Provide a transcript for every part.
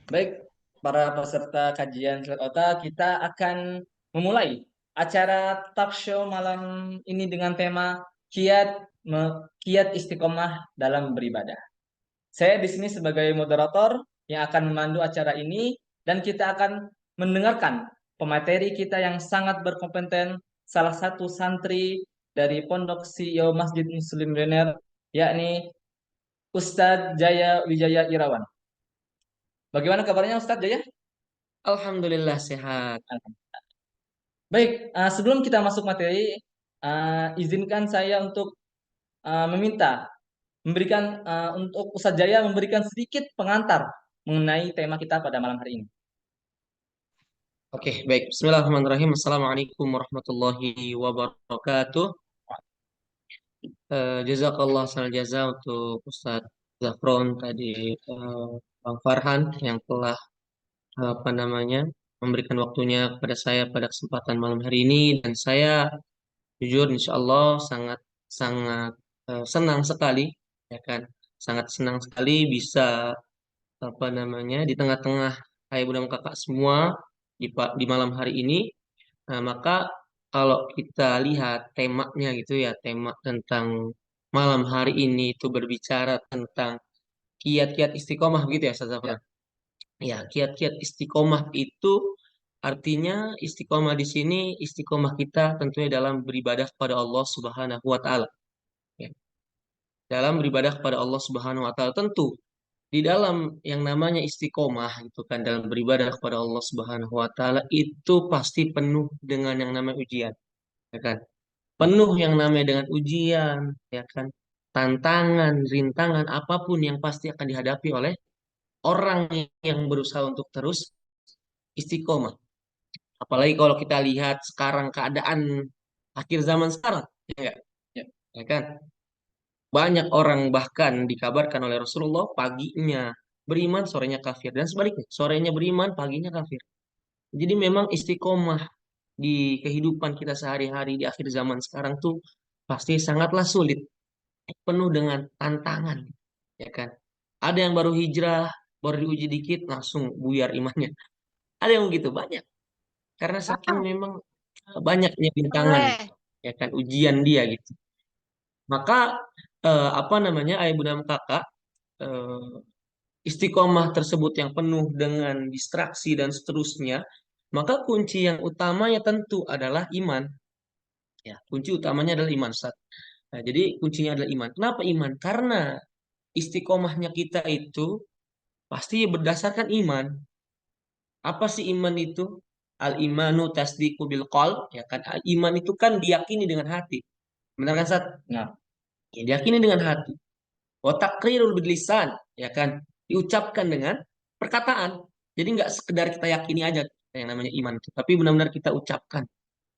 Baik, para peserta kajian Surat Otak, kita akan memulai acara talk show malam ini dengan tema Kiat Istiqomah dalam beribadah. Saya di sini sebagai moderator yang akan memandu acara ini dan kita akan mendengarkan pemateri kita yang sangat berkompeten, salah satu santri dari Pondok CEO Masjid Muslim Milenial, yakni Ustadz Jaya Wijaya Irawan. Bagaimana kabarnya Ustadz Jaya? Alhamdulillah sehat. Baik, sebelum kita masuk materi, izinkan saya untuk meminta untuk Ustadz Jaya memberikan sedikit pengantar mengenai tema kita pada malam hari ini. Oke, baik. Bismillahirrahmanirrahim. Assalamualaikum warahmatullahi wabarakatuh. Jazakallah sanal jaza untuk Ustadz Zafron tadi, Bang Farhan yang telah apa namanya memberikan waktunya kepada saya pada kesempatan malam hari ini, dan saya jujur insya Allah sangat sangat senang sekali, ya kan, sangat senang sekali bisa apa namanya di tengah-tengah ayah bunda dan kakak semua di malam hari ini. Nah, maka kalau kita lihat temanya gitu ya, tema tentang malam hari ini itu berbicara tentang kiat-kiat istiqomah gitu ya, Ustaz Ya, Zafran. Ya, kiat-kiat istiqomah itu artinya istiqomah di sini istiqomah kita tentunya dalam beribadah kepada Allah Subhanahu wa taala. Ya. Dalam beribadah kepada Allah Subhanahu wa taala tentu di dalam yang namanya istiqomah gitu kan, dalam beribadah kepada Allah Subhanahu wa taala itu pasti penuh dengan yang namanya ujian, ya kan? Penuh yang namanya dengan ujian, ya kan? Tantangan, rintangan apapun yang pasti akan dihadapi oleh orang yang berusaha untuk terus istiqomah. Apalagi kalau kita lihat sekarang keadaan akhir zaman sekarang, ya nggak? ya. Ya kan? Banyak orang bahkan dikabarkan oleh Rasulullah paginya beriman, sorenya kafir, dan sebaliknya, sorenya beriman, paginya kafir. Jadi memang istiqomah di kehidupan kita sehari-hari di akhir zaman sekarang tuh pasti sangatlah sulit, penuh dengan tantangan, ya kan? Ada yang baru hijrah, baru diuji dikit langsung buyar imannya. Ada yang begitu banyak karena saking memang banyaknya bintangan, Oleh. ya kan, ujian dia gitu. Maka apa namanya, ayah bunda kakak, eh, istiqomah tersebut yang penuh dengan distraksi dan seterusnya, maka kunci yang utamanya tentu adalah iman. Ya, kunci utamanya adalah iman, Ustaz. Nah, jadi kuncinya adalah iman. Kenapa iman? Karena istiqomahnya kita itu pasti berdasarkan iman. Apa sih iman itu? Al imanu tasdiqu bil qalb, ya kan? Al iman itu kan diyakini dengan hati. Benar kan, Ustaz? Nah, Ya, diyakini dengan hati. Wa taqrirul bil lisan, ya kan? Diucapkan dengan perkataan. Jadi nggak sekedar kita yakini aja yang namanya iman itu, tapi benar-benar kita ucapkan.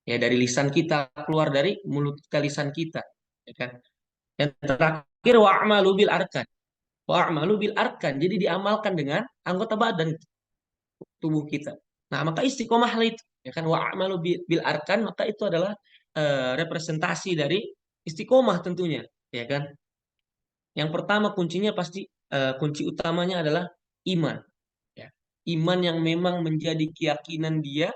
Ya, dari lisan kita, keluar dari mulut kita, lisan kita, ya kan? Yang terakhir wa'malu bil arkan. Wa'malu bil arkan. Jadi diamalkan dengan anggota badan tubuh kita. Nah, maka istiqomah itu, ya kan, wa'malu bil arkan, maka itu adalah representasi dari istiqomah tentunya, ya kan? Yang pertama kuncinya pasti, kunci utamanya adalah iman, ya. Iman yang memang menjadi keyakinan dia,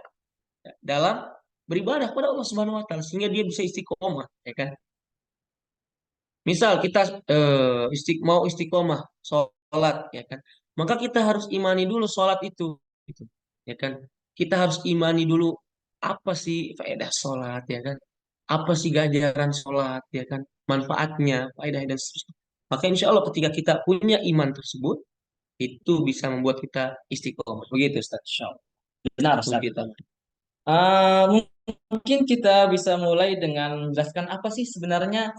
ya, dalam beribadah kepada Allah Subhanahu wa taala sehingga dia bisa istiqomah, ya kan? Misal kita mau istiqomah sholat, ya kan? Maka kita harus imani dulu sholat itu, gitu, ya kan? Kita harus imani dulu apa sih faedah sholat, ya kan? Apa sih ganjaran sholat, ya kan? Manfaatnya, faedah dan seterusnya. Maka insya Allah ketika kita punya iman tersebut, itu bisa membuat kita istiqomah. Begitu, Ustaz. Insya Allah. benar, Kunci Ustadz. utama. Uh, Mungkin kita bisa mulai dengan menjelaskan apa sih sebenarnya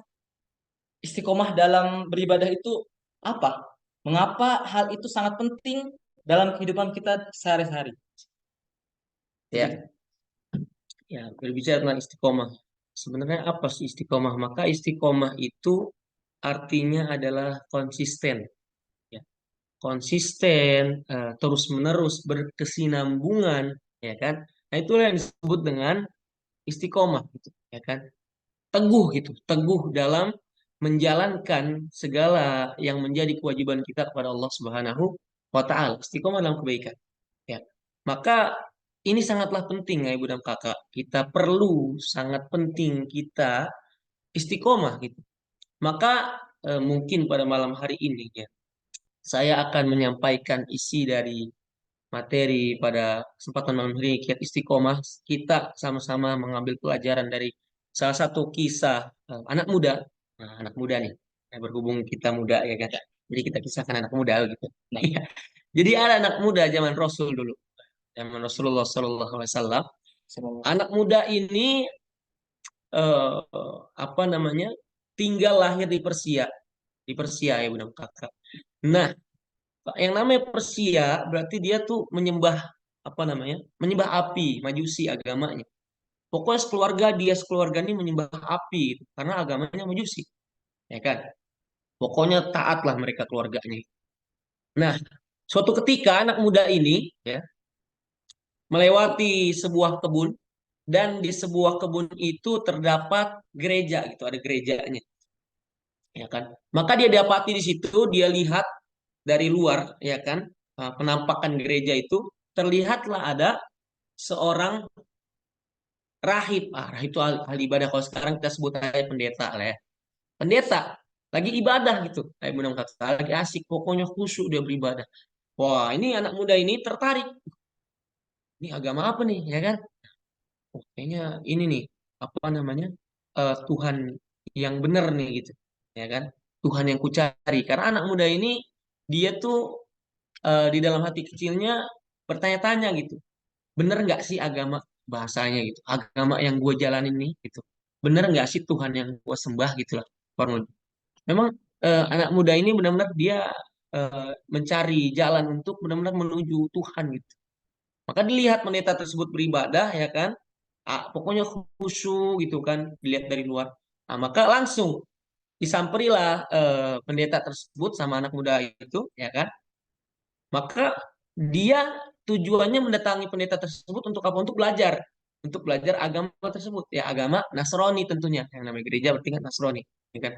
istiqomah dalam beribadah itu apa? Mengapa hal itu sangat penting dalam kehidupan kita sehari-hari? Begitu. Ya, ya, berbicara tentang istiqomah. Sebenarnya apa sih istiqomah? Maka istiqomah itu artinya adalah konsisten, ya. Konsisten, terus-menerus berkesinambungan, ya kan? Nah, itulah yang disebut dengan istiqomah gitu, ya kan? Teguh gitu, teguh dalam menjalankan segala yang menjadi kewajiban kita kepada Allah Subhanahu wa ta'ala, istiqomah dalam kebaikan. Ya. Maka ini sangatlah penting ya Ibu dan Kakak. Kita perlu sangat penting kita istiqomah gitu. Maka mungkin pada malam hari ini ya, saya akan menyampaikan isi dari materi pada kesempatan malam hari ini, kiat istiqomah. Kita sama-sama mengambil pelajaran dari salah satu kisah anak muda. Nah, anak muda nih. Ya, berhubung kita muda ya kan. Jadi kita kisahkan anak muda gitu. Nah, iya. Jadi ada anak muda zaman Rasul dulu, zaman Rasulullah Sallallahu Alaihi Wasallam. Anak muda ini apa namanya, tinggal lahir di Persia ya Bunda Kakak. Nah, yang namanya Persia berarti dia tuh menyembah apa namanya, menyembah api, majusi agamanya. Pokoknya sekeluarga ini menyembah api gitu, karena agamanya majusi, ya kan. Pokoknya taatlah mereka keluarganya. Nah, suatu ketika anak muda ini ya melewati sebuah kebun, dan di sebuah kebun itu terdapat gereja gitu, ada gerejanya, ya kan. Maka dia dapati di situ, dia lihat dari luar, ya kan, penampakan gereja itu terlihatlah ada seorang rahib. Rahib itu ahli ibadah. Kalau sekarang kita sebut aja pendeta lah ya. Pendeta lagi ibadah gitu. Kayak benar kata, lagi asik, pokoknya khusyuk dia beribadah. Wah, ini anak muda ini tertarik. Ini agama apa nih, ya kan? Oh, kayaknya ini nih, apa namanya, Tuhan yang benar nih gitu, ya kan? Tuhan yang kucari. Karena anak muda ini dia tuh di dalam hati kecilnya bertanya-tanya gitu, bener nggak sih agama, bahasanya gitu, agama yang gue jalanin nih gitu, bener nggak sih Tuhan yang gue sembah gitu lah. Kurang lebih. Memang anak muda ini benar-benar dia mencari jalan untuk benar-benar menuju Tuhan gitu. Maka dilihat pendeta tersebut beribadah, ya kan, pokoknya khusyuk gitu kan, dilihat dari luar. Nah, maka langsung disamperilah pendeta tersebut sama anak muda itu, ya kan. Maka dia tujuannya mendatangi pendeta tersebut untuk apa? Untuk belajar agama tersebut, ya agama Nasrani tentunya. Yang namanya gereja berarti kan Nasrani, ya kan?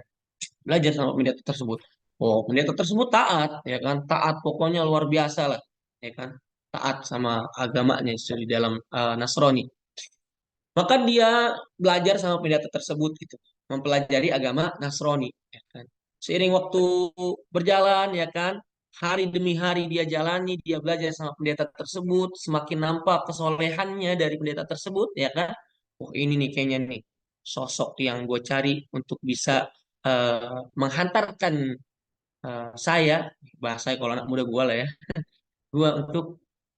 Belajar sama pendeta tersebut. Oh, pendeta tersebut taat, ya kan? Taat pokoknya luar biasa lah, ya kan? Taat sama agamanya di dalam Nasrani. Maka dia belajar sama pendeta tersebut gitu, mempelajari agama Nasrani, ya kan. Seiring waktu berjalan, ya kan, hari demi hari dia jalani, dia belajar sama pendeta tersebut, semakin nampak kesolehannya dari pendeta tersebut, ya kan. Oh, ini nih kayaknya nih sosok yang gue cari untuk bisa menghantarkan saya, bahasa kalau anak muda gue lah ya,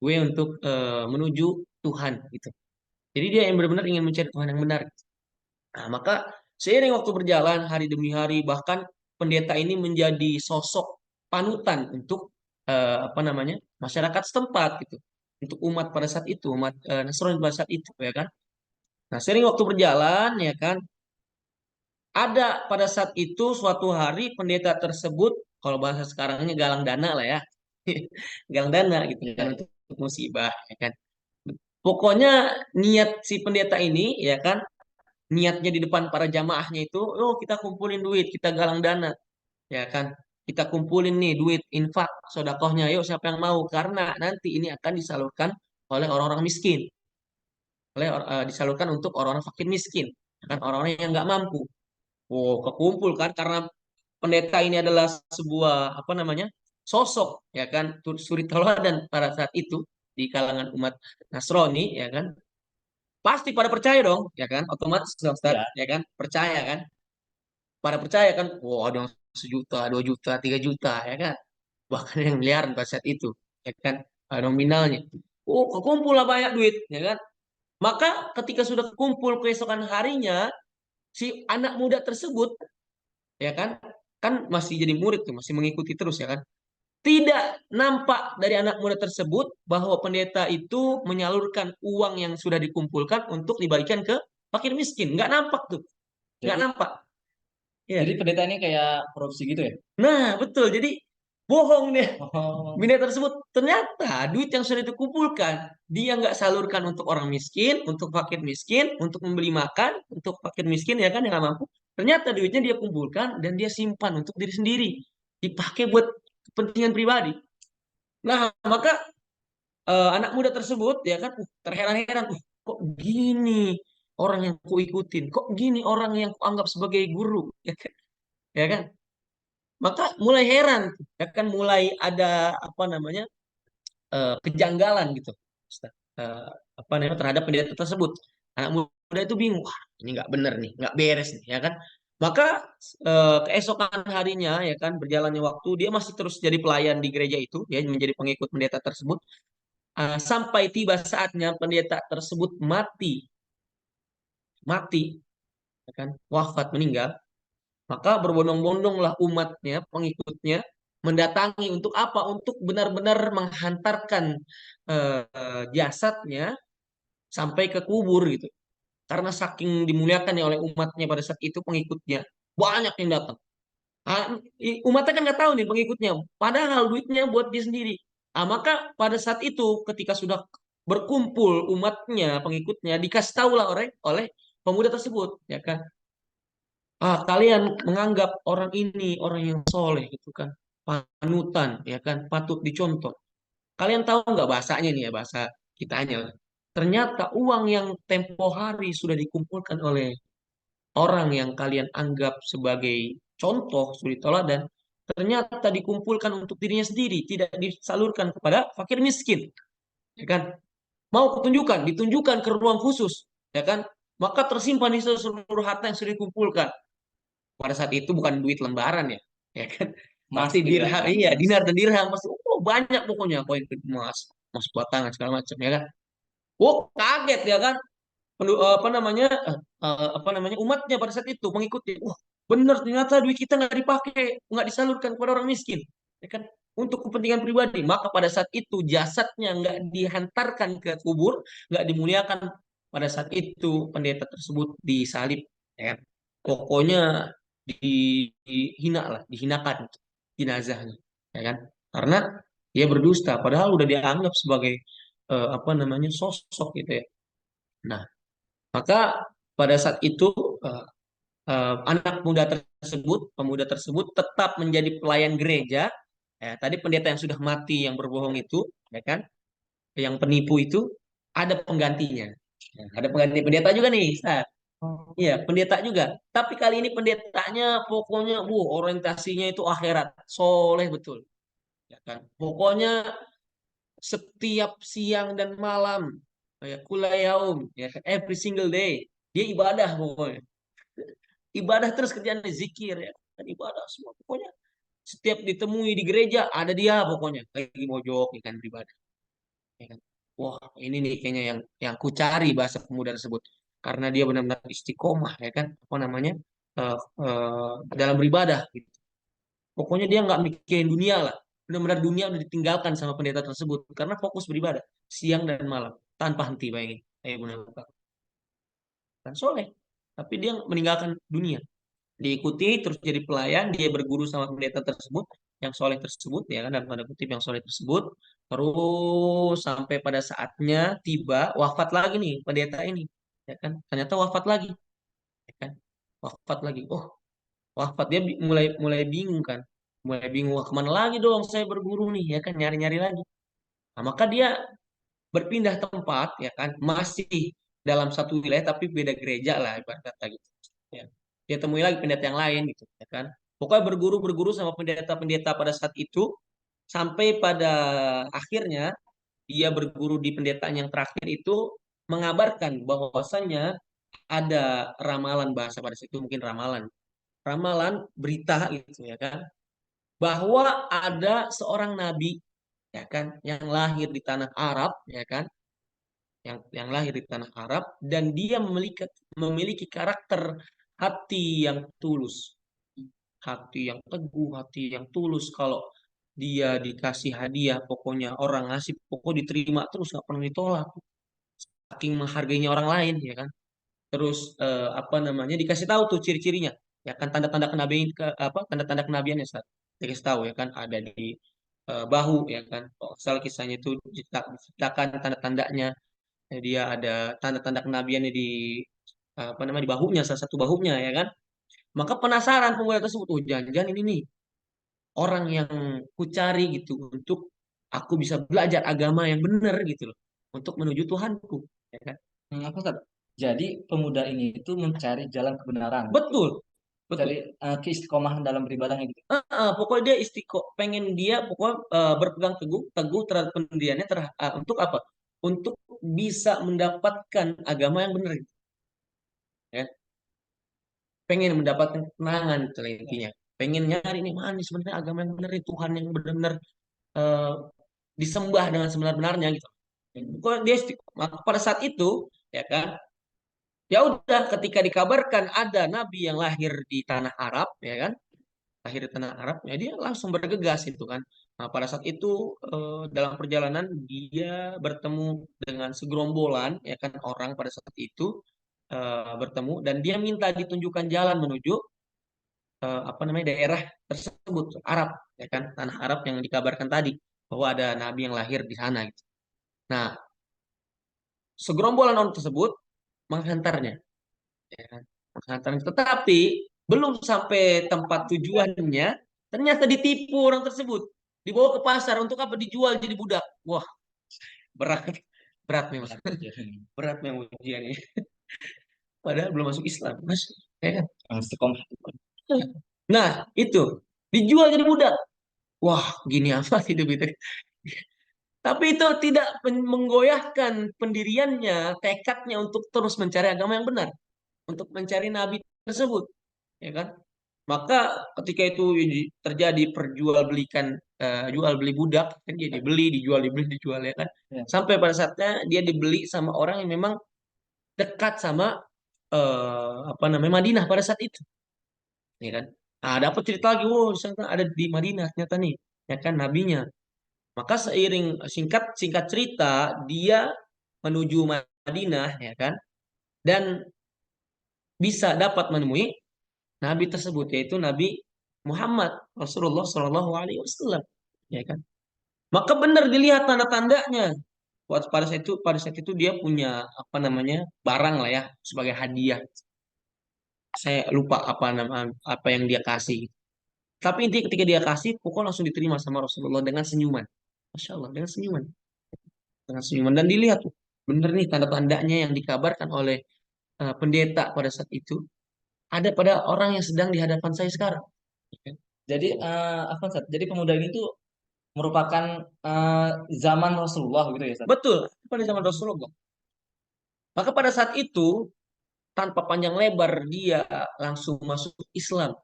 gue untuk menuju Tuhan gitu. Jadi dia yang benar-benar ingin mencari Tuhan yang benar. Nah, maka seiring waktu berjalan, hari demi hari, bahkan pendeta ini menjadi sosok panutan untuk apa namanya, masyarakat setempat gitu, untuk umat pada saat itu, umat Nasrani pada saat itu, ya kan. Nah, seiring waktu berjalan, ya kan, ada pada saat itu suatu hari pendeta tersebut, kalau bahasa sekarangnya galang dana lah ya, galang dana gitu kan, Ya, untuk musibah, ya kan. Pokoknya niat si pendeta ini, ya kan, niatnya di depan para jamaahnya itu, oh kita kumpulin duit, kita galang dana, ya kan, kita kumpulin nih duit infak, sodakohnya, yuk siapa yang mau, karena nanti ini akan disalurkan oleh orang-orang miskin, disalurkan untuk orang-orang fakir miskin, ya kan, orang-orang yang nggak mampu. Oh, kekumpul kan, karena pendeta ini adalah sebuah apa namanya, sosok, ya kan, suri teladan pada saat itu di kalangan umat Nasrani, ya kan, pasti pada percaya dong, ya kan, otomatis dong Ustaz, ya. ya kan, percaya kan, pada percaya kan, wah ada yang 1 juta, 2 juta, 3 juta, ya kan, bahkan yang miliaran pada saat itu, ya kan, nominalnya, oh kekumpul lah banyak duit, ya kan. Maka ketika sudah kumpul keesokan harinya, si anak muda tersebut, ya kan, kan masih jadi murid tuh, masih mengikuti terus, ya kan, tidak nampak dari anak muda tersebut bahwa pendeta itu menyalurkan uang yang sudah dikumpulkan untuk dibagikan ke fakir miskin, nggak nampak tuh, nggak Jadi nampak. Ya. jadi pendeta ini kayak korupsi gitu ya? Nah, betul. Jadi bohong dia. Oh, Bina tersebut ternyata duit yang sudah dikumpulkan dia nggak salurkan untuk orang miskin, untuk fakir miskin, untuk membeli makan, untuk fakir miskin, ya kan, yang nggak mampu. Ternyata duitnya dia kumpulkan dan dia simpan untuk diri sendiri, dipakai buat kepentingan pribadi. Nah, maka anak muda tersebut ya kan terheran-heran, kok gini orang yang kuikutin, kok gini orang yang kuanggap sebagai guru, ya kan? Ya kan? Maka mulai heran, ya kan mulai ada apa namanya kejanggalan gitu, Ustaz. Eh, apa namanya terhadap pendeta tersebut. Anak muda itu bingung, wah ini nggak bener nih, nggak beres nih, ya kan? Maka keesokan harinya ya kan berjalannya waktu dia masih terus jadi pelayan di gereja itu ya menjadi pengikut pendeta tersebut. Sampai tiba saatnya pendeta tersebut mati, ya kan, wafat meninggal, maka berbondong-bondonglah umatnya, pengikutnya mendatangi untuk apa? Untuk benar-benar menghantarkan jasadnya sampai ke kubur gitu. Karena saking dimuliakan ya oleh umatnya pada saat itu pengikutnya banyak yang datang. Umatnya kan nggak tahu nih pengikutnya, padahal duitnya buat dia sendiri. Maka pada saat itu ketika sudah berkumpul umatnya, pengikutnya, dikasih tahulah oleh pemuda tersebut, ya kan? Kalian menganggap orang ini orang yang soleh gitu kan, panutan, ya kan, patut dicontoh. Kalian tahu nggak bahasanya nih ya bahasa kitanya? Ternyata uang yang tempo hari sudah dikumpulkan oleh orang yang kalian anggap sebagai contoh suri teladan ternyata dikumpulkan untuk dirinya sendiri, tidak disalurkan kepada fakir miskin, ya kan? Mau kutunjukkan, ditunjukkan ke ruang khusus, ya kan? Maka tersimpan di seluruh harta yang sudah dikumpulkan. Pada saat itu bukan duit lembaran ya kan? Emas Pasti gitu ya dirham, Kak. iya dinar dan dirham pasti. Oh banyak pokoknya koin emas, emas batangan segala macam, ya kan? Oh kaget ya kan? Apa namanya umatnya pada saat itu mengikuti, wah benar ternyata duit kita nggak dipakai, nggak disalurkan kepada orang miskin, ya kan, untuk kepentingan pribadi. Maka pada saat itu jasadnya nggak dihantarkan ke kubur, nggak dimuliakan. Pada saat itu pendeta tersebut disalib, ya kan? Pokoknya dihina lah, dihinakan jenazahnya, ya kan, karena dia berdusta padahal udah dianggap sebagai apa namanya sosok gitu ya. Nah, maka pada saat itu eh, anak muda tersebut, pemuda tersebut tetap menjadi pelayan gereja. Ya, tadi pendeta yang sudah mati yang berbohong itu, ya kan, yang penipu itu ada penggantinya. Ya, ada pengganti pendeta juga nih, Ustaz. Iya, pendeta juga. Tapi kali ini pendetanya pokoknya, orientasinya itu akhirat, soleh betul, ya kan. Pokoknya setiap siang dan malam, ya kulayaum, ya kan, every single day dia ibadah pokoknya. Ibadah terus kerjaan zikir ya kan ibadah semua pokoknya setiap ditemui di gereja ada dia pokoknya lagi mojok ya kan beribadah, ya kan. Wah ini nih kayaknya yang ku cari bahasa pemuda tersebut karena dia benar-benar istiqomah ya kan apa namanya dalam beribadah gitu. Pokoknya dia nggak mikirin dunia lah, benar-benar dunia udah ditinggalkan sama pendeta tersebut karena fokus beribadah siang dan malam tanpa henti, bayangin. Benar kan soleh tapi dia meninggalkan dunia, diikuti terus jadi pelayan, dia berguru sama pendeta tersebut yang soleh tersebut, ya kan, dalam tanda kutip yang soleh tersebut, terus sampai pada saatnya tiba wafat lagi nih pendeta ini, ya kan, ternyata wafat lagi, ya kan, wafat lagi. Oh wafat, dia mulai mulai bingung kan, mulai bingung, wah kemana lagi dong saya berguru nih, ya kan, nyari-nyari lagi. Nah, maka dia berpindah tempat, ya kan, masih dalam satu wilayah tapi beda gereja lah ibarat kata gitu, ya. Dia temui lagi pendeta yang lain gitu, ya kan. Pokoknya berguru-berguru sama pendeta-pendeta pada saat itu sampai pada akhirnya dia berguru di pendeta yang terakhir itu mengabarkan bahwasannya ada ramalan, bahasa pada situ mungkin ramalan, ramalan berita gitu ya kan, bahwa ada seorang nabi, ya kan, yang lahir di tanah Arab, ya kan, yang lahir di tanah Arab dan dia memiliki karakter hati yang tulus, hati yang teguh, hati yang tulus. Kalau dia dikasih hadiah, pokoknya orang ngasih, pokok diterima terus nggak pernah ditolak. Saking menghargainya orang lain, ya kan. Terus apa namanya dikasih tahu tuh ciri-cirinya, ya kan, tanda-tanda kenabian apa tanda-tanda kenabiannya saat dikasih tahu, ya kan, ada di bahu, ya kan. Oh, asal kisahnya itu diceritakan tanda-tandanya. Dia ada tanda-tanda kenabiannya di apa namanya di bahunya, salah satu bahunya, ya kan. Maka penasaran pemuda tersebut, oh jangan-jangan ini nih orang yang kucari gitu untuk aku bisa belajar agama yang benar gitu loh untuk menuju Tuhanku, ya kan? Apa Ustaz? Jadi pemuda ini itu mencari jalan kebenaran, Betul, betul. cari keistiqomahan dalam beribadahnya gitu. Pokoknya dia pengen dia pokoknya berpegang teguh teguh terhadap pendiriannya untuk apa? Untuk bisa mendapatkan agama yang benar, ya. Pengen mendapatkan kemenangan itu lah intinya. Pengen nyari nih mana nih sebenarnya agama yang benar, nih, Tuhan yang benar-benar eh, disembah dengan sebenar-benarnya gitu. Pokoknya dia maka pada saat itu, ya kan? Ya udah, ketika dikabarkan ada nabi yang lahir di tanah Arab, ya kan? Lahir di tanah Arab, ya dia langsung bergegas itu kan. Nah, pada saat itu dalam perjalanan dia bertemu dengan segerombolan, ya kan, orang pada saat itu bertemu dan dia minta ditunjukkan jalan menuju apa namanya daerah tersebut Arab, ya kan, tanah Arab yang dikabarkan tadi bahwa ada nabi yang lahir di sana gitu. Nah, segerombolan orang tersebut menghantarnya, ya kan? Menghantarnya. Tetapi belum sampai tempat tujuannya, ternyata ditipu orang tersebut. Dibawa ke pasar untuk apa? Dijual jadi budak. Wah, berat, berat memang, Berat, ya. berat memang ujiannya. Padahal belum masuk Islam, mas, ya kan? Istiqomah. Nah, itu dijual jadi budak. Wah, gini apa hidup itu? Tapi itu tidak menggoyahkan pendiriannya, tekadnya untuk terus mencari agama yang benar, untuk mencari nabi tersebut, ya kan? Maka ketika itu terjadi perjualbelikan, jual beli budak, kan dia dibeli, dijual, ya kan? Ya. Sampai pada saatnya dia dibeli sama orang yang memang dekat sama apa namanya Madinah pada saat itu, ya kan? Nah, dapat cerita lagi, wow, di sana ada di Madinah ternyata nih, ya kan, nabinya. Maka seiring singkat singkat cerita dia menuju Madinah, ya kan, dan bisa dapat menemui nabi tersebut yaitu Nabi Muhammad Rasulullah Shallallahu Alaihi Wasallam, ya kan. Maka benar dilihat tanda-tandanya. Pada saat itu dia punya apa namanya barang lah ya sebagai hadiah. Saya lupa apa yang dia kasih. Tapi intinya ketika dia kasih, pokok langsung diterima sama Rasulullah dengan senyuman. Masya Allah, dengan senyuman. Dengan senyuman. Dan dilihat tuh, bener nih tanda-tandanya yang dikabarkan oleh pendeta pada saat itu ada pada orang yang sedang di hadapan saya sekarang. Jadi apa Ustaz? Jadi pemuda ini tuh merupakan eh, zaman Rasulullah gitu ya Ustaz. Betul, pada zaman Rasulullah. Maka pada saat itu tanpa panjang lebar dia langsung masuk Islam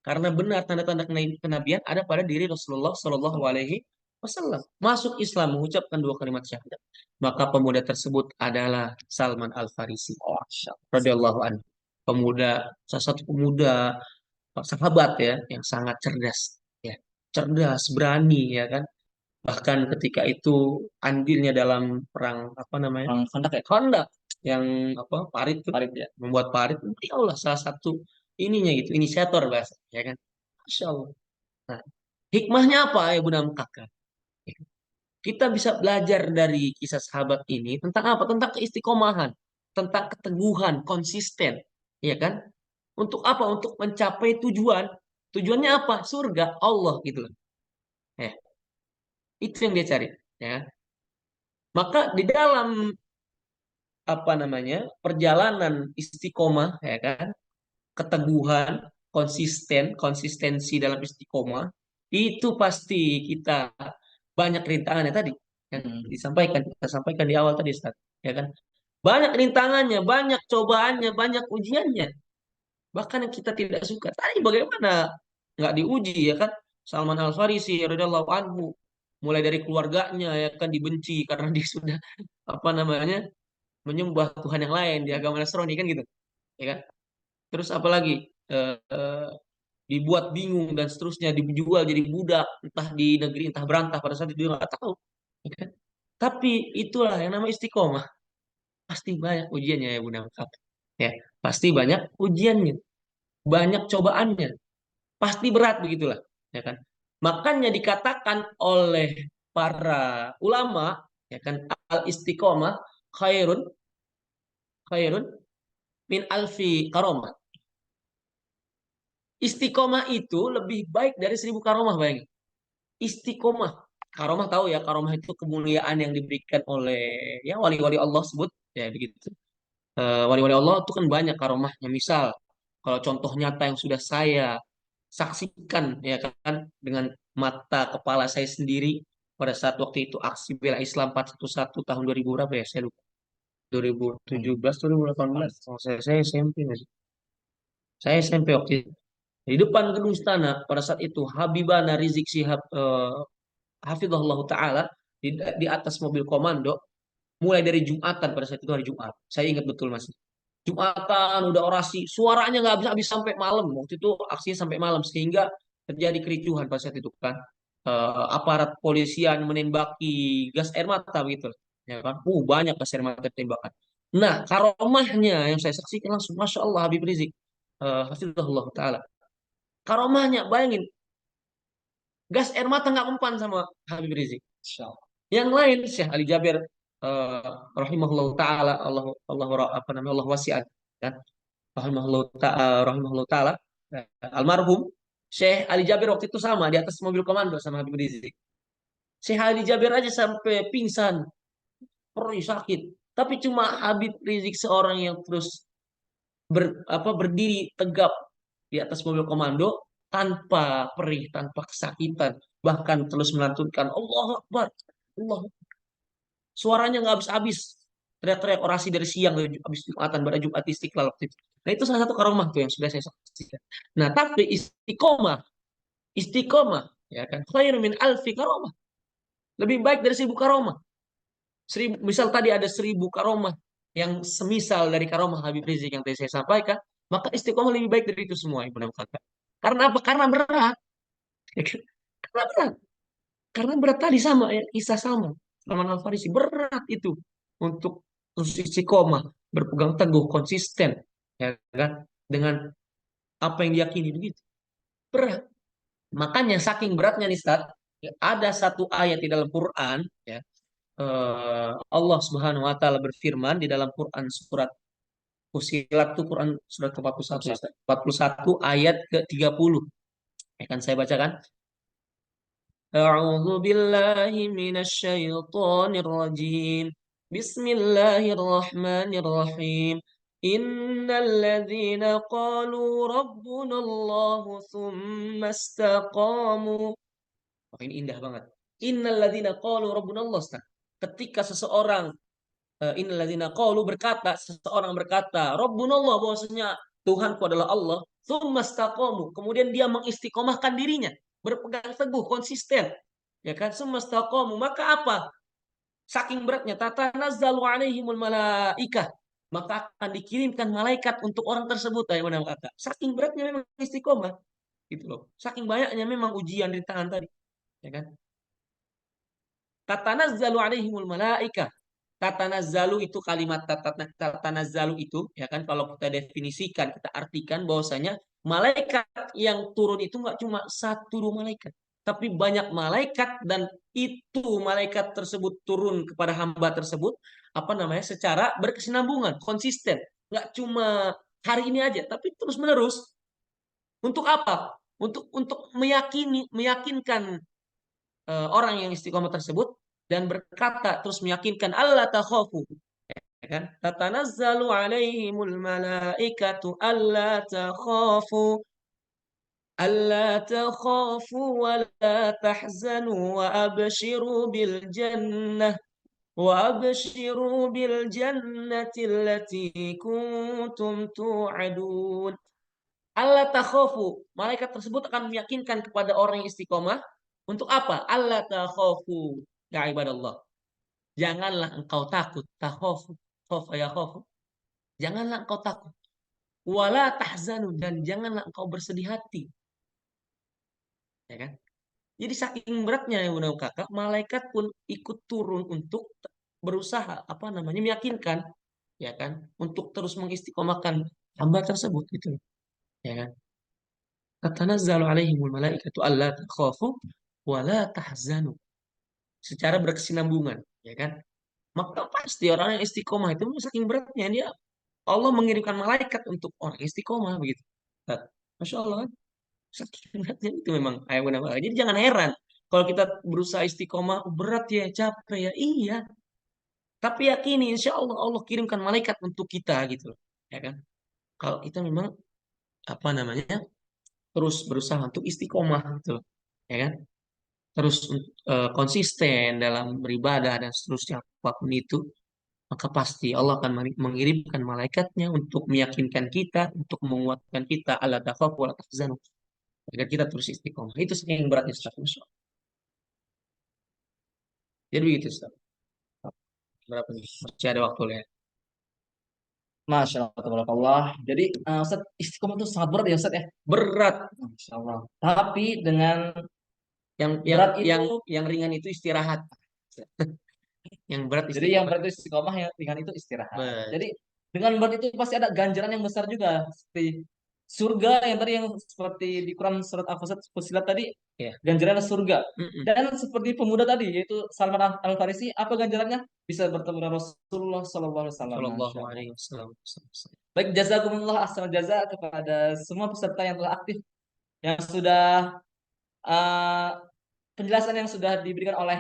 karena benar tanda-tanda kenabian ada pada diri Rasulullah Shallallahu Alaihi Wasallam. Masuk Islam mengucapkan dua kalimat syahadat. Maka pemuda tersebut adalah Salman Al Farisi, Oh, Masya radhiyallahu anhu. Salah satu pemuda sahabat ya yang sangat cerdas, ya, cerdas, berani, ya kan. Bahkan ketika itu andilnya dalam perang apa namanya Allah. Kontak ya? Honda yang apa parit tuh, Farid ya. membuat parit, ya Allah salah satu ininya gitu, inisiator bahasa, ya kan. Masya Allah. Nah, hikmahnya apa ya Bunda Kakak? Kita bisa belajar dari kisah sahabat ini tentang apa? Tentang keistiqomahan, tentang keteguhan, konsisten, ya kan? Untuk apa? Untuk mencapai tujuan. Tujuannya apa? Surga Allah gitu loh. Ya, itu yang dia cari, ya. Maka di dalam apa namanya perjalanan istiqomah, ya kan, keteguhan, konsistensi dalam istiqomah itu pasti kita banyak rintangannya tadi yang Hmm. kita sampaikan di awal tadi Ustaz, ya kan, banyak rintangannya, banyak cobaannya, banyak ujiannya, bahkan yang kita tidak suka tadi bagaimana nggak diuji, ya kan. Salman Al Farisi radhiyallahu anhu mulai dari keluarganya, ya kan, dibenci karena dia sudah apa namanya menyembah Tuhan yang lain di agama Nasrani kan gitu, ya kan. Terus apalagi dibuat bingung dan seterusnya, dijual jadi budak entah di negeri entah berantah, pada saat itu dia nggak tahu, ya kan? Tapi itulah yang namanya istiqomah, pasti banyak ujiannya ya Bunda Mekap, ya, pasti banyak ujiannya, banyak cobaannya, pasti berat begitulah, ya kan. Makanya dikatakan oleh para ulama, ya kan, al istiqomah khairun khairun min alfi karomah. Istiqomah itu lebih baik dari 1000 karomah, bayangin. Istiqomah. karomah tahu ya, karomah itu kemuliaan yang diberikan oleh ya wali-wali Allah sebut ya begitu. Wali-wali Allah itu kan banyak karomahnya. Misal, kalau contoh nyata yang sudah saya saksikan ya kan dengan mata kepala saya sendiri pada saat waktu itu aksi bela Islam 411 tahun 2000 berapa ya? Saya lupa. 2017, 2018. Oh, saya SMP masih. Saya SMP waktu itu. Di depan gedung istana pada saat itu Habibana Rizik Syihab Hafizahullah Ta'ala di atas mobil komando mulai dari Jumatan pada saat itu hari Jumat. Saya ingat betul masih. Jumatan udah orasi, suaranya nggak habis-habis sampai malam. Waktu itu aksinya sampai malam sehingga terjadi kericuhan pada saat itu kan. Aparat polisian menembaki gas air mata begitu. Ya kan? Banyak gas air mata tembakan. Nah, karomahnya yang saya saksikan langsung, Masya Allah Habib Rizik. Hafizahullah Ta'ala. Karomahnya, bayangin, gas air mata nggak mempan sama Habib Rizik. Insya Allah. Yang lain Syekh Ali Jabir rahimahullah taala Allah Allah apa namanya Allah wasiat kan rahimahullah taala almarhum Syekh Ali Jabir waktu itu sama di atas mobil komando sama Habib Rizik. Syekh Ali Jabir aja sampai pingsan, perih sakit. Tapi cuma Habib Rizik seorang yang terus berdiri tegap di atas mobil komando tanpa perih, tanpa kesakitan, bahkan terus melantunkan Allah Akbar. Allah suaranya nggak habis-habis teriak-teriak orasi dari siang dari habis Jumatan pada Jumat Istiqlal waktu itu. Nah itu salah satu karomah tuh yang sudah saya saksikan. Nah tapi istiqomah, istiqomah ya kan khairu min alfi karomah, lebih baik dari 1000 karomah. Misal tadi ada 1000 karomah yang semisal dari karomah Habib Rizik yang tadi saya sampaikan, maka istiqomah lebih baik dari itu semua ibu dan kakak. Karena apa? Karena berat. Ya kan? Karena berat. Karena berat tadi sama ya, kisah sama. Salman Al Farisi berat itu untuk istiqomah, berpegang teguh, konsisten, ya kan, dengan apa yang diyakini begitu. Berat. Makanya saking beratnya nih Ustaz, ya, ada satu ayat di dalam Quran, ya, Allah Subhanahu Wa Taala berfirman di dalam Quran surat Fusilat itu Quran surat ke-41 Ustaz. 41 ayat ke-30. Ya kan saya bacakan. أعوذ بالله من الشيطان الرجيم بسم الله الرحمن الرحيم إن الذين قالوا ربنا الله ثم استقاموا. Oh, ini indah banget. Innalladzina qalu rabbuna Allah. Ustaz. Ketika seseorang innalladzina qalu berkata, seseorang berkata, rabbuna Allah bahwasanya Tuhanku adalah Allah, tsumma istaqamu. Kemudian dia mengistiqomahkan dirinya, berpegang teguh, konsisten. Ya kan? Tsumma istaqamu. Maka apa? Saking beratnya tatanazzalu alaihimul malaikah. Maka akan dikirimkan malaikat untuk orang tersebut ya benar kata. Saking beratnya memang istiqomah gitu loh. Saking banyaknya memang ujian di tangan tadi, ya kan? Tatanazzalu alaihimul malaikah. Tatanazzalu itu kalimat tatanazzalu itu ya kan kalau kita definisikan, kita artikan bahwasanya malaikat yang turun itu nggak cuma satu dua malaikat, tapi banyak malaikat dan itu malaikat tersebut turun kepada hamba tersebut apa namanya secara berkesinambungan, konsisten. Nggak cuma hari ini aja, tapi terus menerus. Untuk apa? Untuk meyakinkan orang yang istiqomah tersebut dan berkata terus meyakinkan Allah takhafu ya kan tatanazzalu alaihimul malaikatu alla takhafu wa la tahzanu wa abshiru bil jannati allati kuntum tu'adun. Allah takhafu. Malaikat tersebut akan meyakinkan kepada orang yang istiqomah untuk apa? Allah takhafu. Ya ibadallah. Janganlah engkau takut. Takhafu. Khofa ya khofu. Janganlah engkau takut. Wala tahzanu. Dan janganlah engkau bersedih hati. Ya kan? Jadi saking beratnya ya bunda kakak, malaikat pun ikut turun untuk berusaha apa namanya meyakinkan, ya kan, untuk terus mengistiqomahkan hamba tersebut gitu, ya kan. Tatanazzalu alaihimul malaikatu alla takhafu wa la tahzanu. Secara berkesinambungan, ya kan? Maka pasti orang yang istiqomah itu saking beratnya dia Allah mengirimkan malaikat untuk orang istiqomah begitu. Nah, Masya Allah kan? Saking beratnya itu memang ayat benar. Jadi jangan heran Kalau kita berusaha istiqomah, berat ya, capek ya. Iya. Tapi yakini, insya Allah Allah kirimkan malaikat untuk kita gitu loh. Ya kan? Kalau kita memang apa namanya terus berusaha untuk istiqomah gitu loh. Ya kan? Terus konsisten dalam beribadah dan seterusnya apapun itu, maka pasti Allah akan mengirimkan malaikatnya untuk meyakinkan kita, untuk menguatkan kita, Allah taqaf wa la tahzanu, agar kita terus istiqomah. Itu yang beratnya Ustaz. Masya Allah. Jadi begitu Ustaz. Berapa nih? Masih ada waktu ya. Masya Allah, tabarakallah. Jadi Ustaz, istiqomah itu sangat berat ya Ustaz ya. Berat. Masya Allah. Tapi dengan Yang yang berat yang itu, yang ringan itu istirahat. Yang berat jadi yang istiqomah. berat itu istiqomah, yang ringan itu istirahat. Betul. Jadi dengan berat itu pasti ada ganjaran yang besar juga. Seperti surga yang tadi, yang seperti di Quran surat Al-Fusilat tadi, Ya. ganjarannya surga. Mm-mm. Dan seperti pemuda tadi, yaitu Salman Al-Farisi, apa ganjarannya? Bisa bertemu dengan Rasulullah Sallallahu Alaihi Wasallam. Sallallahu Masya Allah. alaihi wasallam. Baik, jazakumullah asal jaza kepada semua peserta yang telah aktif, yang sudah eh, penjelasan yang sudah diberikan oleh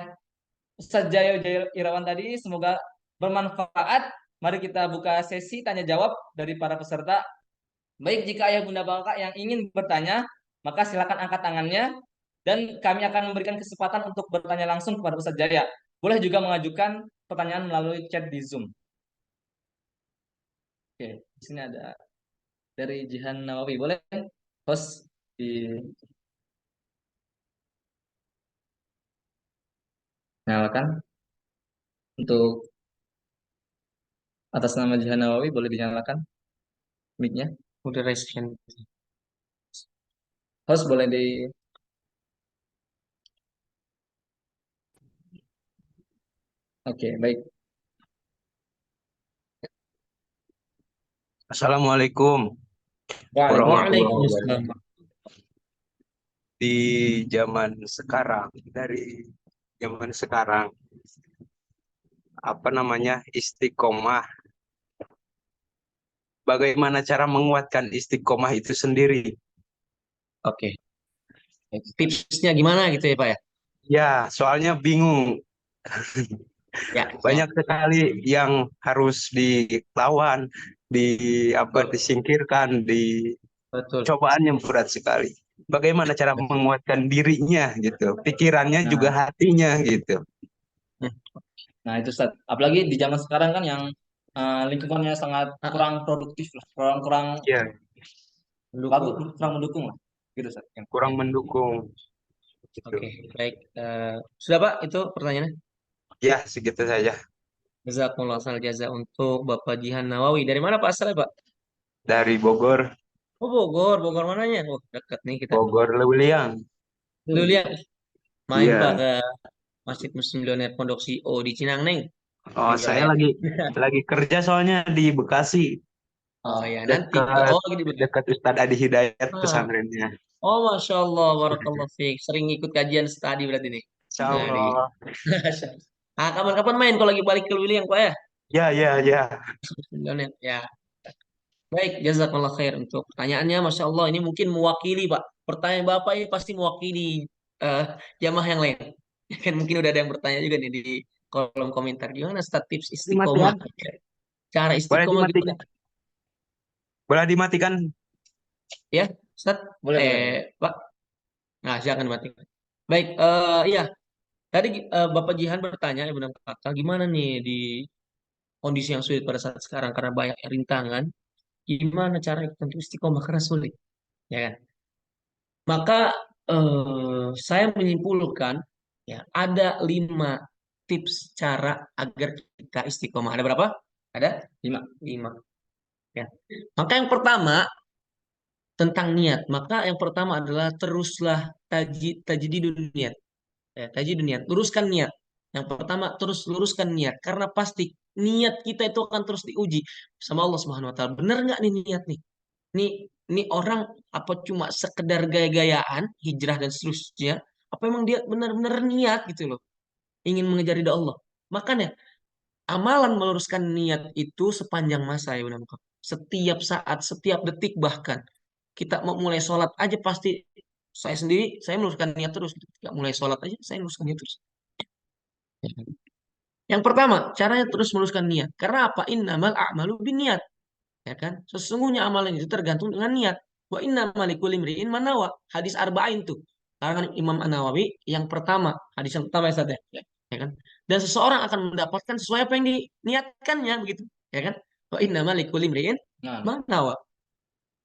Ustaz Jayo Irawan tadi semoga bermanfaat. Mari kita buka sesi tanya jawab dari para peserta. Baik, jika ayah bunda bapak yang ingin bertanya, maka silakan angkat tangannya dan kami akan memberikan kesempatan untuk bertanya langsung kepada Ustaz Jaya. Boleh juga mengajukan pertanyaan melalui chat di Zoom. Oke, di sini ada dari Jihan Nawawi. Boleh host dinyalakan untuk atas nama Jihan Nawawi, boleh dinyalakan mic-nya. Udah raise hand. Host boleh di. Oke, baik. Assalamualaikum warahmatullahi Waalaikumsalam. wabarakatuh. Di zaman sekarang, dari zaman sekarang, apa namanya, istiqomah. Bagaimana cara menguatkan istiqomah itu sendiri? Oke. Tipsnya gimana gitu ya Pak ya? Ya, soalnya bingung. Ya, ya. Banyak sekali yang harus dilawan, di apa, Betul. disingkirkan, di Betul. cobaan yang berat sekali. Bagaimana cara menguatkan dirinya gitu, pikirannya juga Nah, hatinya gitu. Hmm. nah itu Ustaz. Apalagi di zaman sekarang kan yang lingkungannya sangat Ah, ah. kurang produktif lah, kurang kurang Ya, bagus, Mendukung. kurang mendukung lah. Gitu Ustaz. kurang mendukung gitu. Oke, baik. Sudah Pak, itu pertanyaannya. Ya, segitu saja. Jazakumullah khairal jaza untuk Bapak Jihan Nawawi. Dari mana Pak asalnya Pak? Dari Bogor, Oh Bogor, Bogor mananya? Oh dekat nih kita. Bogor Leuliang. Lu lihat main Pak Iya. ke Masjid Muslim Milioner Pondok CO di Cinangneng. Oh, Juga saya ya. lagi kerja soalnya di Bekasi, Oh ya, nanti ke dekat oh lagi di dekat Ustadz Adi Hidayat Ah, pesantrennya. oh Masya Allah, Barakallah Fik. Sering ikut kajian studi berarti nih. Insya Nah, di Allah. Ah, kapan-kapan main kalau lagi balik ke William Pak ya? Ya, ya, ya. Milioner. Ya, baik. Jazakallah khair untuk pertanyaannya. Masya Allah, ini mungkin mewakili Pak. Pertanyaan Bapak ini pasti mewakili eh, jamaah yang lain. Kan mungkin udah ada yang bertanya juga nih di kolom komentar. Gimana Ustaz tips istiqomah? Dimatikan. Cara Boleh istiqomah gimana? dimatikan. Boleh dimatikan. Ya, Ustaz? Boleh, boleh, boleh. Pak. Nah, silakan matikan. Baik, iya. Tadi Bapak Jihan bertanya, Ibu Kata, gimana nih di kondisi yang sulit pada saat sekarang karena banyak rintangan, gimana cara kita untuk istiqomah karena sulit, ya kan? Maka saya menyimpulkan, ya ada 5 tips cara agar kita istiqomah. Ada berapa? Ada 5. 5. Ya. Maka yang pertama tentang niat. Maka yang pertama adalah teruslah tajdidun niat. Ya, tajdidun niat. Luruskan niat. Yang pertama terus luruskan niat karena pasti niat kita itu akan terus diuji sama Allah Subhanahu wa taala. Benar nggak nih niat nih? Nih nih orang apa cuma sekedar gaya-gayaan, hijrah dan seterusnya? Apa emang dia benar-benar niat gitu loh, ingin mengejar ridha Allah? Makanya amalan meluruskan niat itu sepanjang masa ya benar. Setiap saat, setiap detik bahkan kita mau mulai sholat aja pasti Saya sendiri, saya meluruskan niat terus. Ketika mulai sholat aja, saya meluruskan niat terus. Ya kan? Yang pertama, caranya terus meluruskan niat. Karena apa? Innamal a'malu binniat. Ya kan? Sesungguhnya amalan itu tergantung dengan niat. Wa innamal likulli imri'in ma nawa. Hadis arba'in tuh. Karangan Imam An-Nawawi yang pertama, hadis yang pertama ya Ustaz ya. Ya kan? Dan seseorang akan mendapatkan sesuai apa yang diniatkannya begitu. Ya kan? Wa innamal likulli imri'in Nah, ma nawa.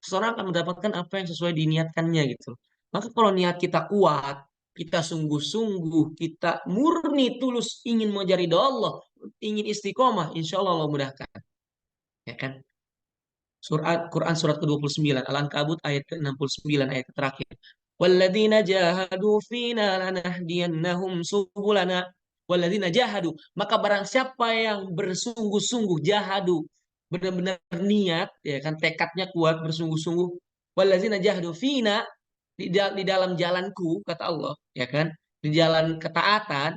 Seseorang akan mendapatkan apa yang sesuai diniatkannya gitu. Maka kalau niat kita kuat, kita sungguh-sungguh, kita murni tulus ingin menjadi ridha Allah, ingin istiqomah, insya Allah Allah mudahkan. Ya kan? Surat Quran surat ke-29, Al-Ankabut ayat ke-69, ayat terakhir. Walladzina jahadu fina lanahdiyannahum subulana. Walladzina jahadu. Maka barang siapa yang bersungguh-sungguh jahadu, benar-benar niat, ya kan, tekadnya kuat, bersungguh-sungguh. Walladzina jahadu fina, di dalam jalanku, kata Allah, ya kan, di jalan ketaatan,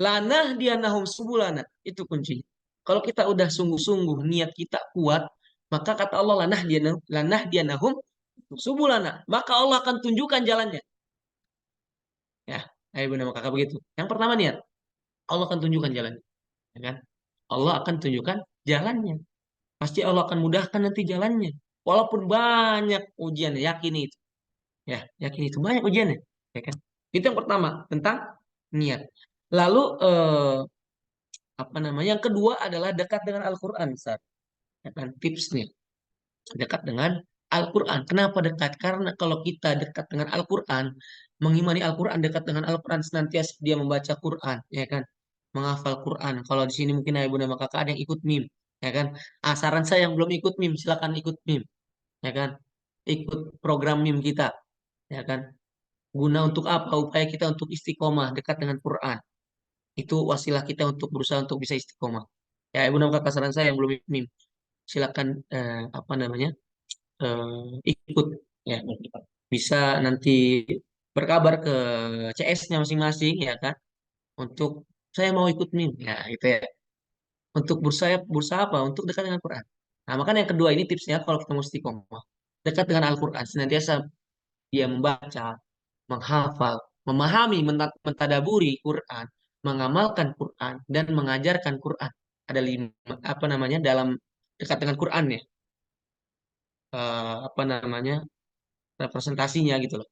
lanahdiyannahum subulana. Itu kuncinya. Kalau kita udah sungguh-sungguh, niat kita kuat, maka kata Allah lanah dia nahum subulana. Maka Allah akan tunjukkan jalannya. Ya, ayo benar kakak begitu. Yang pertama niat, Allah akan tunjukkan jalannya. Ya kan? Allah akan tunjukkan jalannya. Pasti Allah akan mudahkan nanti jalannya. Walaupun banyak ujian, yakini itu. Ya, yakini itu banyak ujiannya. Ya kan? Itu yang pertama tentang niat. Lalu apa namanya? Yang kedua adalah dekat dengan Al-Quran, Ustaz. Ya kan? Tipsnya. Dekat dengan Al-Quran. Kenapa dekat? Karena kalau kita dekat dengan Al-Quran, mengimani Al-Quran, dekat dengan Al-Quran, senantiasa dia membaca Quran, ya kan? Menghafal Quran. Kalau di sini mungkin ayah bunda kakak ada yang ikut MIM, ya kan? Saran saya yang belum ikut MIM, silakan ikut MIM, ya kan? Ikut program MIM kita, ya kan? Guna untuk apa? Upaya kita untuk istiqomah, dekat dengan Quran. Itu wasilah kita untuk berusaha untuk bisa istiqomah. Ya, ibu nama kakak saran saya yang belum ikut MIM, silakan apa namanya? Ikut ya, bisa nanti berkabar ke CS-nya masing-masing ya kan, untuk saya mau ikut nih ya gitu ya, untuk berusaha berusaha apa, untuk dekat dengan Quran. Nah makanya yang kedua ini tipsnya kalau kita mau istiqomah, dekat dengan Al-Quran, senantiasa dia membaca, menghafal, memahami, mentadaburi Quran, mengamalkan Quran dan mengajarkan Quran. Ada lima apa namanya dalam dekat dengan Quran ya, apa namanya, representasinya gitu loh,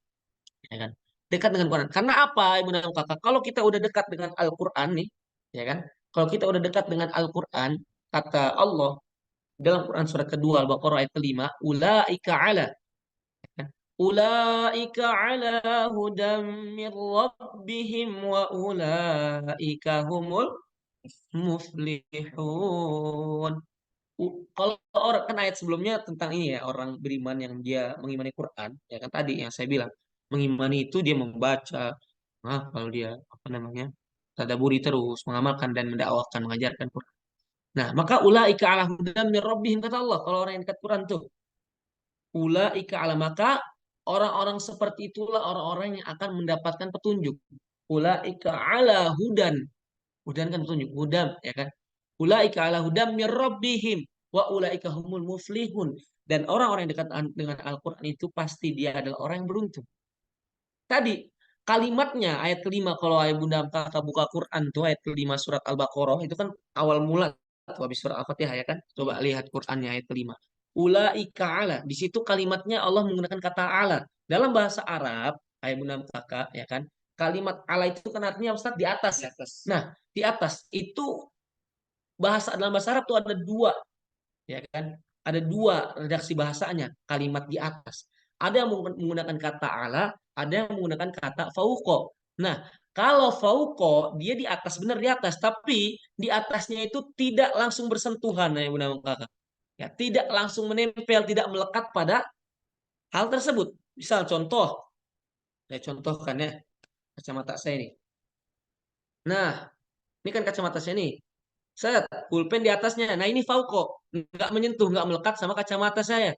ya kan? Dekat dengan Quran. Karena apa, Ibu dan Kakak? Kalau kita udah dekat dengan Al-Quran nih, ya kan? Kalau kita udah dekat dengan Al-Quran, kata Allah dalam Quran surat kedua Al-Baqarah ayat kelima, ulaika ala, ulaika ala hudam min rabbihim wa ulaika humul muflihun. Kalau orang kan ayat sebelumnya tentang ini ya, orang beriman yang dia mengimani Quran, ya kan tadi yang saya bilang, mengimani itu dia membaca, kalau dia apa namanya, tadaburi terus, mengamalkan dan mendakwakan, mengajarkan Quran. Nah, maka ulaika ala hudam min rabbihim, kata Allah, kalau orang yang dekat Quran tuh, ulaika ala, maka orang-orang seperti itulah orang-orang yang akan mendapatkan petunjuk. Ulaika ala hudan, hudan kan petunjuk, hudam ya kan. Ulaika ala hudam min rabbihim wa ulaika humul muflihun. Dan orang-orang yang dekat dengan Al-Quran itu pasti dia adalah orang yang beruntung. Tadi kalimatnya ayat kelima, kalau ayah bunda kakak buka Quran tuh ayat kelima surat Al-Baqarah itu kan awal mula tuh habis surat Al-Fatihah ya kan. Coba lihat Qurannya ayat kelima. Ulaika ala. Di situ kalimatnya Allah menggunakan kata ala. Dalam bahasa Arab, ayah bunda kakak ya kan. Kalimat ala itu kan artinya Ustaz di atas. di atas. Nah, di atas itu dalam bahasa Arab tuh ada dua, ya kan? Ada dua redaksi bahasanya, kalimat di atas. Ada yang menggunakan kata ala, ada yang menggunakan kata fauqo. Nah, kalau fauqo dia di atas, benar di atas, tapi di atasnya itu tidak langsung bersentuhan ya Bunda Kakak. Ya, tidak langsung menempel, tidak melekat pada hal tersebut. Misal contoh, saya contohkan ya kacamata saya ini. Nah, ini kan kacamata saya nih. Set, pulpen di atasnya. Nah, ini fauko. Nggak menyentuh, nggak melekat sama kacamata saya.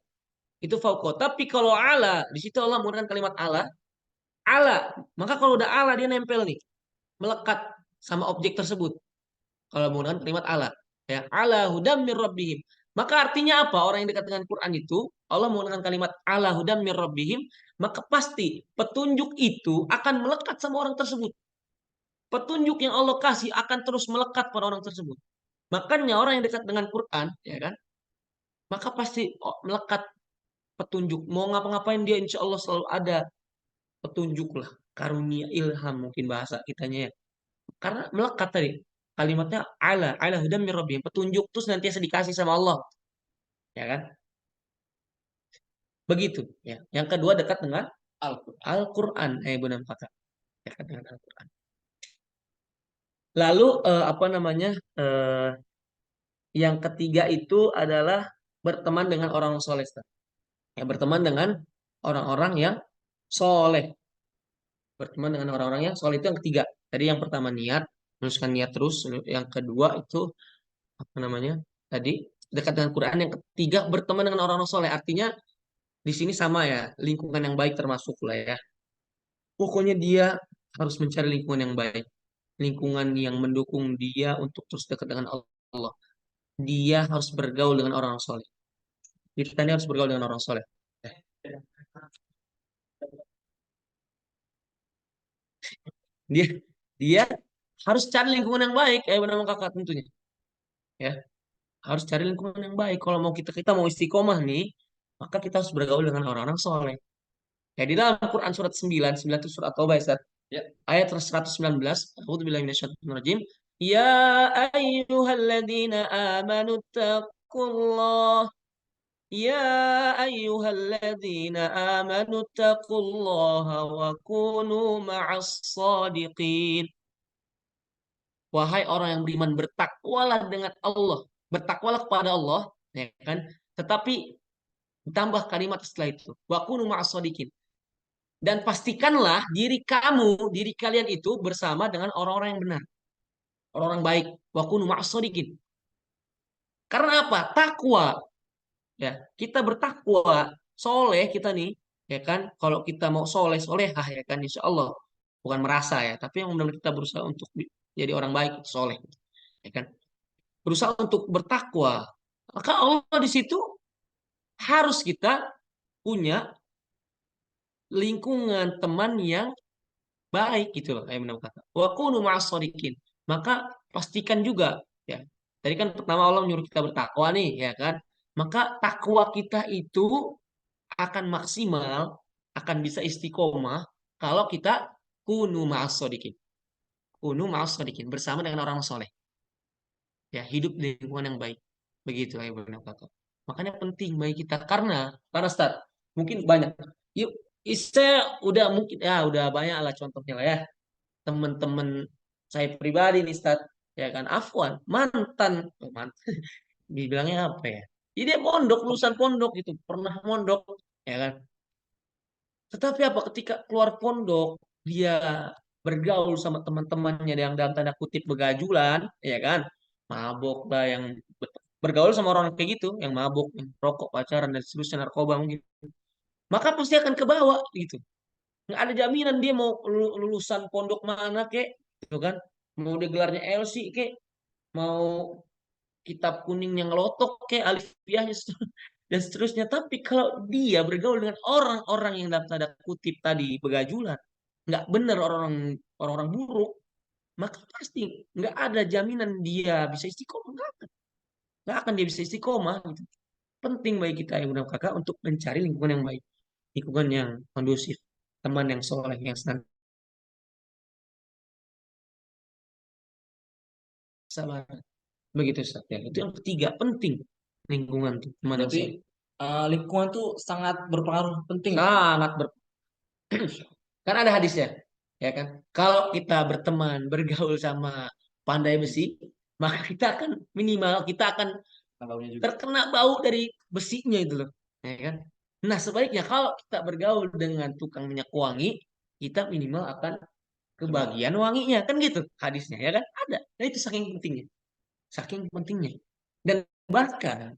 Itu fauko. Tapi kalau ala, di situ Allah menggunakan kalimat ala. Ala. Maka kalau udah ala, dia nempel nih. Melekat sama objek tersebut. Kalau menggunakan kalimat ala. Ya, ala hudam min rabbihim. Maka artinya apa? Orang yang dekat dengan Quran itu, Allah menggunakan kalimat ala hudam mir rabbihim, maka pasti petunjuk itu akan melekat sama orang tersebut. Petunjuk yang Allah kasih akan terus melekat pada orang tersebut. Makanya orang yang dekat dengan Quran, ya kan, maka pasti melekat petunjuk. Mau ngapa-ngapain dia insya Allah selalu ada petunjuk lah. Karunia ilham mungkin bahasa kitanya ya. Karena melekat tadi. Kalimatnya ala hudam mir rabbihim. Petunjuk terus nantiasa dikasih sama Allah. Ya kan? Begitu. Ya. Yang kedua dekat dengan Al-Quran. Al-Quran. Benar kata. Dekat dengan Al-Quran. Lalu apa namanya? Yang ketiga itu adalah berteman dengan orang soleh. Ustaz. Ya, berteman dengan orang-orang yang soleh. Berteman dengan orang-orang yang soleh itu yang ketiga. Tadi yang pertama niat, meneruskan niat terus. Yang kedua itu apa namanya? Tadi dekat dengan Quran. Yang ketiga berteman dengan orang-orang soleh. Artinya di sini sama ya, lingkungan yang baik termasuk lah ya. Pokoknya dia harus mencari lingkungan yang baik, lingkungan yang mendukung dia untuk terus dekat dengan Allah. Dia harus bergaul dengan orang soleh. Kita ini harus bergaul dengan orang soleh. Dia dia harus cari lingkungan yang baik, benar kakak tentunya. Ya, harus cari lingkungan yang baik. Kalau mau kita mau istiqomah nih, maka kita harus bergaul dengan orang-orang soleh. Ya, di dalam Quran surat 9, 9 itu surat Taubah, Ustaz. Ya, ayat 119, A'udzubillahi minasyaitonirrajim. Ya ayyuhalladzina amanu taqullah. Ya ayyuhalladzina amanu taqullaha wa kunu ma'as shadiqin. Wahai orang yang beriman, bertakwalah dengan Allah. Bertakwalah kepada Allah, ya kan? Tetapi ditambah kalimat setelah itu. Wa kunu ma'as shadiqin. Dan pastikanlah diri kamu, diri kalian itu bersama dengan orang-orang yang benar. Orang-orang baik. Wa kunu ma'as shadiqin. Karena apa? Takwa. Ya, kita bertakwa, soleh kita nih, ya kan? Kalau kita mau soleh, solehah ya kan, insya Allah. Bukan merasa ya, tapi yang benar kita berusaha untuk jadi orang baik, soleh, ya kan? Berusaha untuk bertakwa. Maka Allah di situ harus kita punya lingkungan teman yang baik gitu loh, kayak benar kata. Wa kunu ma'as shodiqin. Maka pastikan juga ya. Tadi kan pertama Allah menyuruh kita bertakwa nih, ya kan? Maka takwa kita itu akan maksimal, akan bisa istiqomah kalau kita kunu ma'as shodiqin. Kunu ma'as shodiqin bersama dengan orang soleh. Ya, hidup di lingkungan yang baik. Begitu ya benar kata. Makanya penting bagi kita karena start mungkin banyak. Yuk, saya udah mungkin ya udah banyak lah contohnya lah ya. Teman-teman saya pribadi nih Stad, ya kan Afwan mantan dibilangnya apa ya, jadi dia pondok, lulusan pondok itu pernah mondok, ya kan, tetapi apa ketika keluar pondok dia bergaul sama teman-temannya yang dalam tanda kutip begajulan, ya kan, mabok lah, yang bergaul sama orang kayak gitu yang mabok, yang rokok, pacaran dan seterusnya, narkoba mungkin, maka pasti akan ke bawah gitu. Nggak ada jaminan dia mau lulusan pondok mana kek, gitu kan, mau dia gelarnya LC kek, mau kitab kuning yang lotok kek, alifiahnya dan seterusnya. Tapi kalau dia bergaul dengan orang-orang yang dalam tanda kutip tadi begajulan, nggak benar, orang-orang buruk, maka pasti nggak ada jaminan dia bisa istiqomah, nggak akan dia bisa istiqomah gitu. Penting bagi kita yang benar kakak untuk mencari lingkungan yang baik, lingkungan yang kondusif, teman yang soleh, yang senang sabar. Begitu Ustaz ya. Itu yang ketiga, penting lingkungan tuh, teman yang Berarti soleh. lingkungan tuh sangat berpengaruh penting. Sangat Kan ada hadisnya, ya kan? Kalau kita berteman, bergaul sama pandai besi, maka kita akan minimal kita akan Baunya juga. terkena bau dari besinya itu loh, ya kan? Nah, sebaliknya kalau kita bergaul dengan tukang minyak wangi, kita minimal akan kebagian wanginya, kan gitu hadisnya, ya kan? Ada. Nah, itu saking pentingnya. Saking pentingnya. Dan bahkan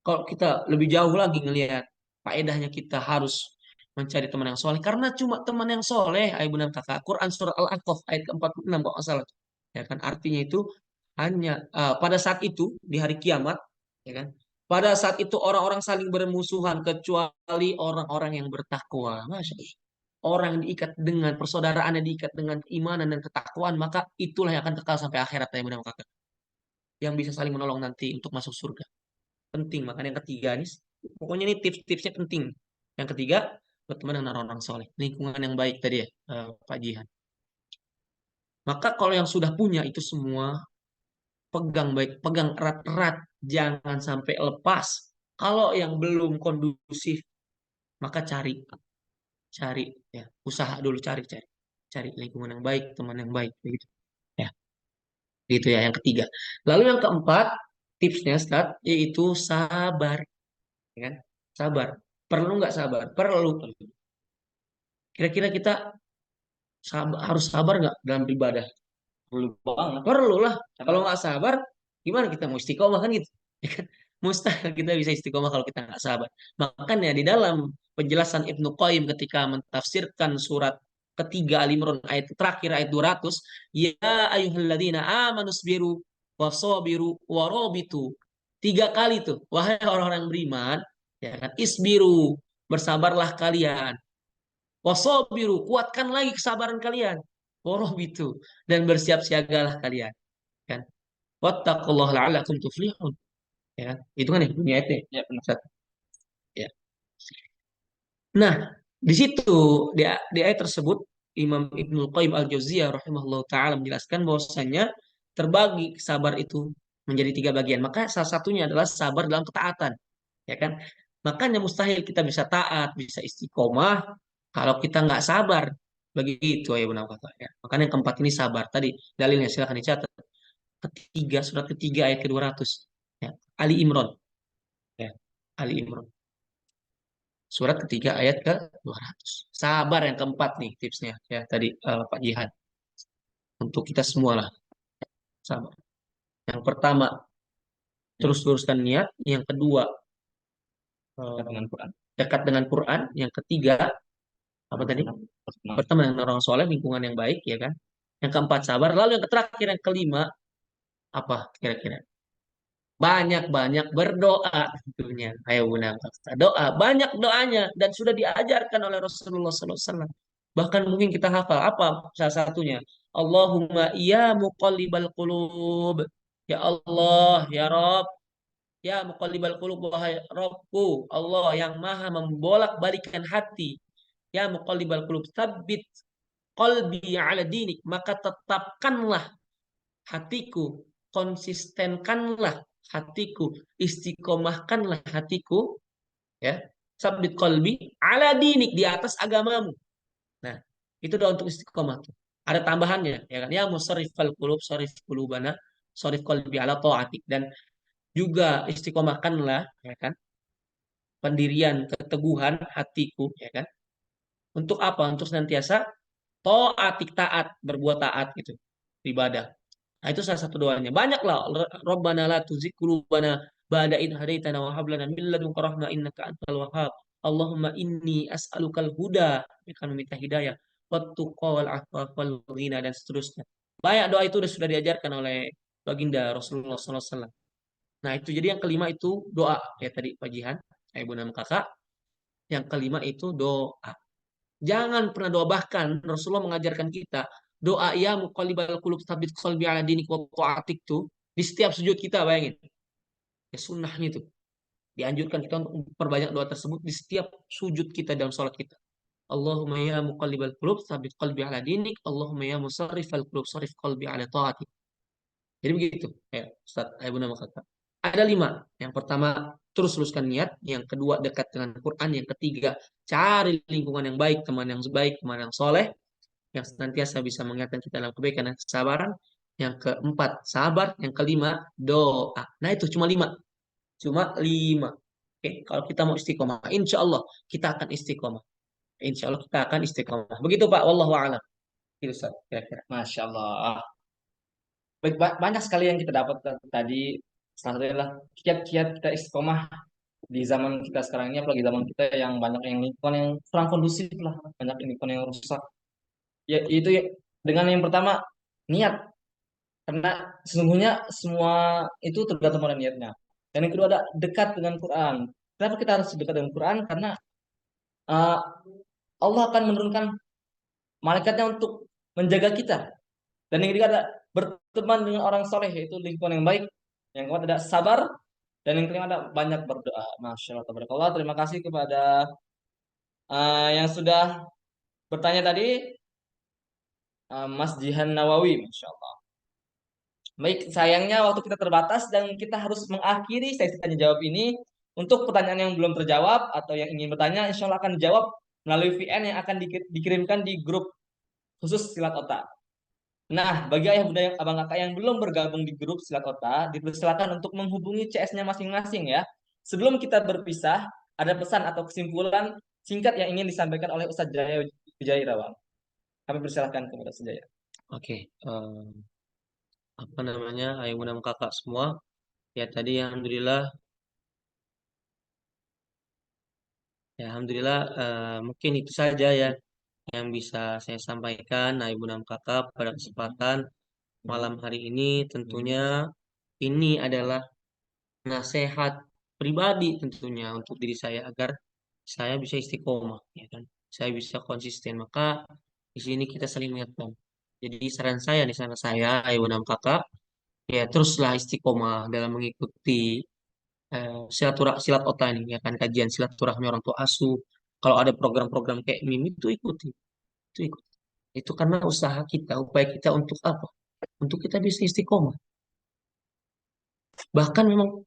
kalau kita lebih jauh lagi ngelihat faedahnya, kita harus mencari teman yang soleh. Karena cuma teman yang soleh, ayah bunda kakak. Quran surah Al-A'qaf ayat ke-46 kalau nggak salah. Ya kan, artinya itu hanya pada saat itu di hari kiamat, ya kan, Pada saat itu orang-orang saling bermusuhan kecuali orang-orang yang bertakwa. Masya Allah. Orang yang diikat dengan persaudaraannya, diikat dengan keimanan dan ketakwaan, maka itulah yang akan kekal sampai akhirat ya benar kakak. Yang bisa saling menolong nanti untuk masuk surga. Penting. Makanya yang ketiga nih, pokoknya ini tips-tipsnya penting. Yang ketiga, berteman dengan orang-orang soleh. Lingkungan yang baik tadi ya, Pak Jihan. Maka kalau yang sudah punya itu semua, pegang baik, pegang erat-erat, jangan sampai lepas. Kalau yang belum kondusif, maka cari ya, usaha dulu cari lingkungan yang baik, teman yang baik, begitu. Ya, gitu ya yang ketiga. Lalu yang keempat, tipsnya Ustaz, yaitu sabar, ya kan? Sabar. Perlu nggak sabar? Perlu. Kira-kira kita harus sabar nggak dalam beribadah? Perlu banget. Perlu lah. Karena Kalau nggak sabar, gimana kita mau istiqomah kan gitu? Ya kan? Mustahil kita bisa istiqomah kalau kita nggak sabar. Makanya di dalam penjelasan Ibnu Qayyim ketika mentafsirkan surat ketiga Al Imran ayat terakhir ayat 200, ya ayyuhalladzina amanu sabiru wasabiru warabitu. Tiga kali tuh, wahai orang-orang yang beriman, ya kan, isbiru, bersabarlah kalian. Wasabiru, kuatkan lagi kesabaran kalian. Warabitu, dan bersiap siagalah kalian, kan? Wattaqullaha la'allakum tuflihun. Ya kan? Itu kan ya bunyi ayatnya. ya benar. Ustaz. Ya. Nah, di situ di ayat tersebut Imam Ibnul Qayyim Al-Jauziyah rahimahullah taala menjelaskan bahwasanya terbagi sabar itu menjadi tiga bagian. Maka salah satunya adalah sabar dalam ketaatan, ya kan? Makanya mustahil kita bisa taat, bisa istiqomah kalau kita nggak sabar. Begitu ya benar kata ya. Makanya yang keempat ini sabar. Tadi dalilnya silahkan dicatat. Ketiga, surat ketiga ayat ke-200. Ya, Ali Imran. Ya, Ali Imran. Surat ketiga ayat ke-200. Sabar yang keempat nih tipsnya. Ya, tadi Pak Jihan. Untuk kita semua lah. Sabar. Yang pertama, terus luruskan niat. Yang kedua, Dengan Quran. dekat dengan Quran. Yang ketiga, apa tadi? Berteman dengan orang soleh, lingkungan yang baik, ya kan? Yang keempat, sabar. Lalu yang terakhir, yang kelima, apa kira-kira? Banyak-banyak berdoa tentunya. Ayo benar kata doa, banyak doanya dan sudah diajarkan oleh Rasulullah SAW. Bahkan mungkin kita hafal apa salah satunya. Allahumma ya muqallibal qulub. Ya Allah, ya Rob, ya muqallibal qulub, wahai Robku, Allah yang maha membolak-balikan hati. Ya muqallibal qulub, tsabbit qalbi ala dinik, maka tetapkanlah hatiku, konsistenkanlah hatiku, istiqomahkanlah hatiku, ya, sabit qalbi ala dinik, di atas agamamu. Nah, itu doa untuk istiqomah tuh. Ada tambahannya, ya kan? Ya musarrifal qulub, sarif qulubana, sarif qalbi ala taatik, dan juga istiqomahkanlah, ya kan? Pendirian, keteguhan hatiku, ya kan? Untuk apa? Untuk senantiasa taatik, taat, berbuat taat gitu. Ibadah. Nah, itu salah satu doanya. Banyak lah. Rabbana la tuzigh qulubana ba'da idh hadaitana wa hab lana min ladunka rahmah innaka antal wahhab. Allahumma inni as'alukal huda. Mereka meminta hidayah. Wattuqa wal afaf wal ghina, dan seterusnya. Banyak doa itu sudah diajarkan oleh baginda Rasulullah SAW. Nah, itu jadi yang kelima itu doa. Ya tadi Pak Jihan, ibu nama kakak. Yang kelima itu doa. Jangan pernah doa, bahkan Rasulullah mengajarkan kita doa ya muqallibal qulub tsabit qalbi ala dinik wa ta'atik tuh di setiap sujud kita, bayangin. Ya sunnahnya itu. Dianjurkan kita untuk perbanyak doa tersebut di setiap sujud kita dalam sholat kita. Allahumma ya muqallibal qulub tsabit qalbi ala dinik, Allahumma ya musarrifal qulub sarif qalbi ala ta'atik. Jadi begitu. Ya, Ustaz, Ibu nama kata. Ada lima. Yang pertama, terus luruskan niat. Yang kedua, dekat dengan Quran. Yang ketiga, cari lingkungan yang baik, teman yang baik, teman yang soleh, yang senantiasa bisa mengingatkan kita dalam kebaikan dan kesabaran. Yang keempat, sabar. Yang kelima, doa. Nah, itu cuma lima. Cuma lima. Oke, kalau kita mau istiqomah, insya Allah kita akan istiqomah. Insya Allah kita akan istiqomah. Begitu Pak, wallahu a'lam. Itu Ustaz, kira-kira. Masya Allah. Banyak sekali yang kita dapat tadi. Salah satunya adalah kiat-kiat kita istiqomah di zaman kita sekarang ini, apalagi zaman kita yang banyak yang lingkungan yang kurang kondusif lah, banyak lingkungan yang rusak. Ya itu ya, dengan yang pertama niat, karena sesungguhnya semua itu tergantung pada niatnya. Dan yang kedua ada dekat dengan Quran. Kenapa kita harus dekat dengan Quran? Karena uh, Allah akan menurunkan malaikatnya untuk menjaga kita. Dan yang ketiga ada berteman dengan orang soleh, yaitu lingkungan yang baik. Yang keempat ada sabar. Dan yang kelima ada banyak berdoa. Masya Allah, tabarakallah. Terima kasih kepada yang sudah bertanya tadi, Mas Jihan Nawawi. Masya Allah. Baik, sayangnya waktu kita terbatas dan kita harus mengakhiri sesi tanya jawab ini. Untuk pertanyaan yang belum terjawab atau yang ingin bertanya, insya Allah akan dijawab melalui VN yang akan dikirimkan di grup khusus Silat Otak. Nah, bagi ayah bunda yang abang kakak yang belum bergabung di grup Silat Otak, dipersilakan untuk menghubungi CS-nya masing-masing ya. Sebelum kita berpisah, ada pesan atau kesimpulan singkat yang ingin disampaikan oleh Ustadz Jaya Wijaya Irawan. Kami persilakan kepada Ustadz Jaya. Oke, apa namanya, ayo mudah kakak semua. Ya tadi alhamdulillah mungkin itu saja ya yang bisa saya sampaikan, ayo mudah kakak pada kesempatan malam hari ini. Tentunya ini adalah nasihat pribadi tentunya untuk diri saya agar saya bisa istiqomah, ya kan? Saya bisa konsisten. Maka di sini kita saling mengingatkan. Jadi saran saya, ayo enam kakak, ya teruslah istiqomah dalam mengikuti silat otak ini, ya kan? Kajian silaturahmi orang tua asuh. Kalau ada program-program kayak mimi itu ikuti, itu ikuti. Itu karena usaha kita, upaya kita untuk apa? Untuk kita bisa istiqomah. Bahkan memang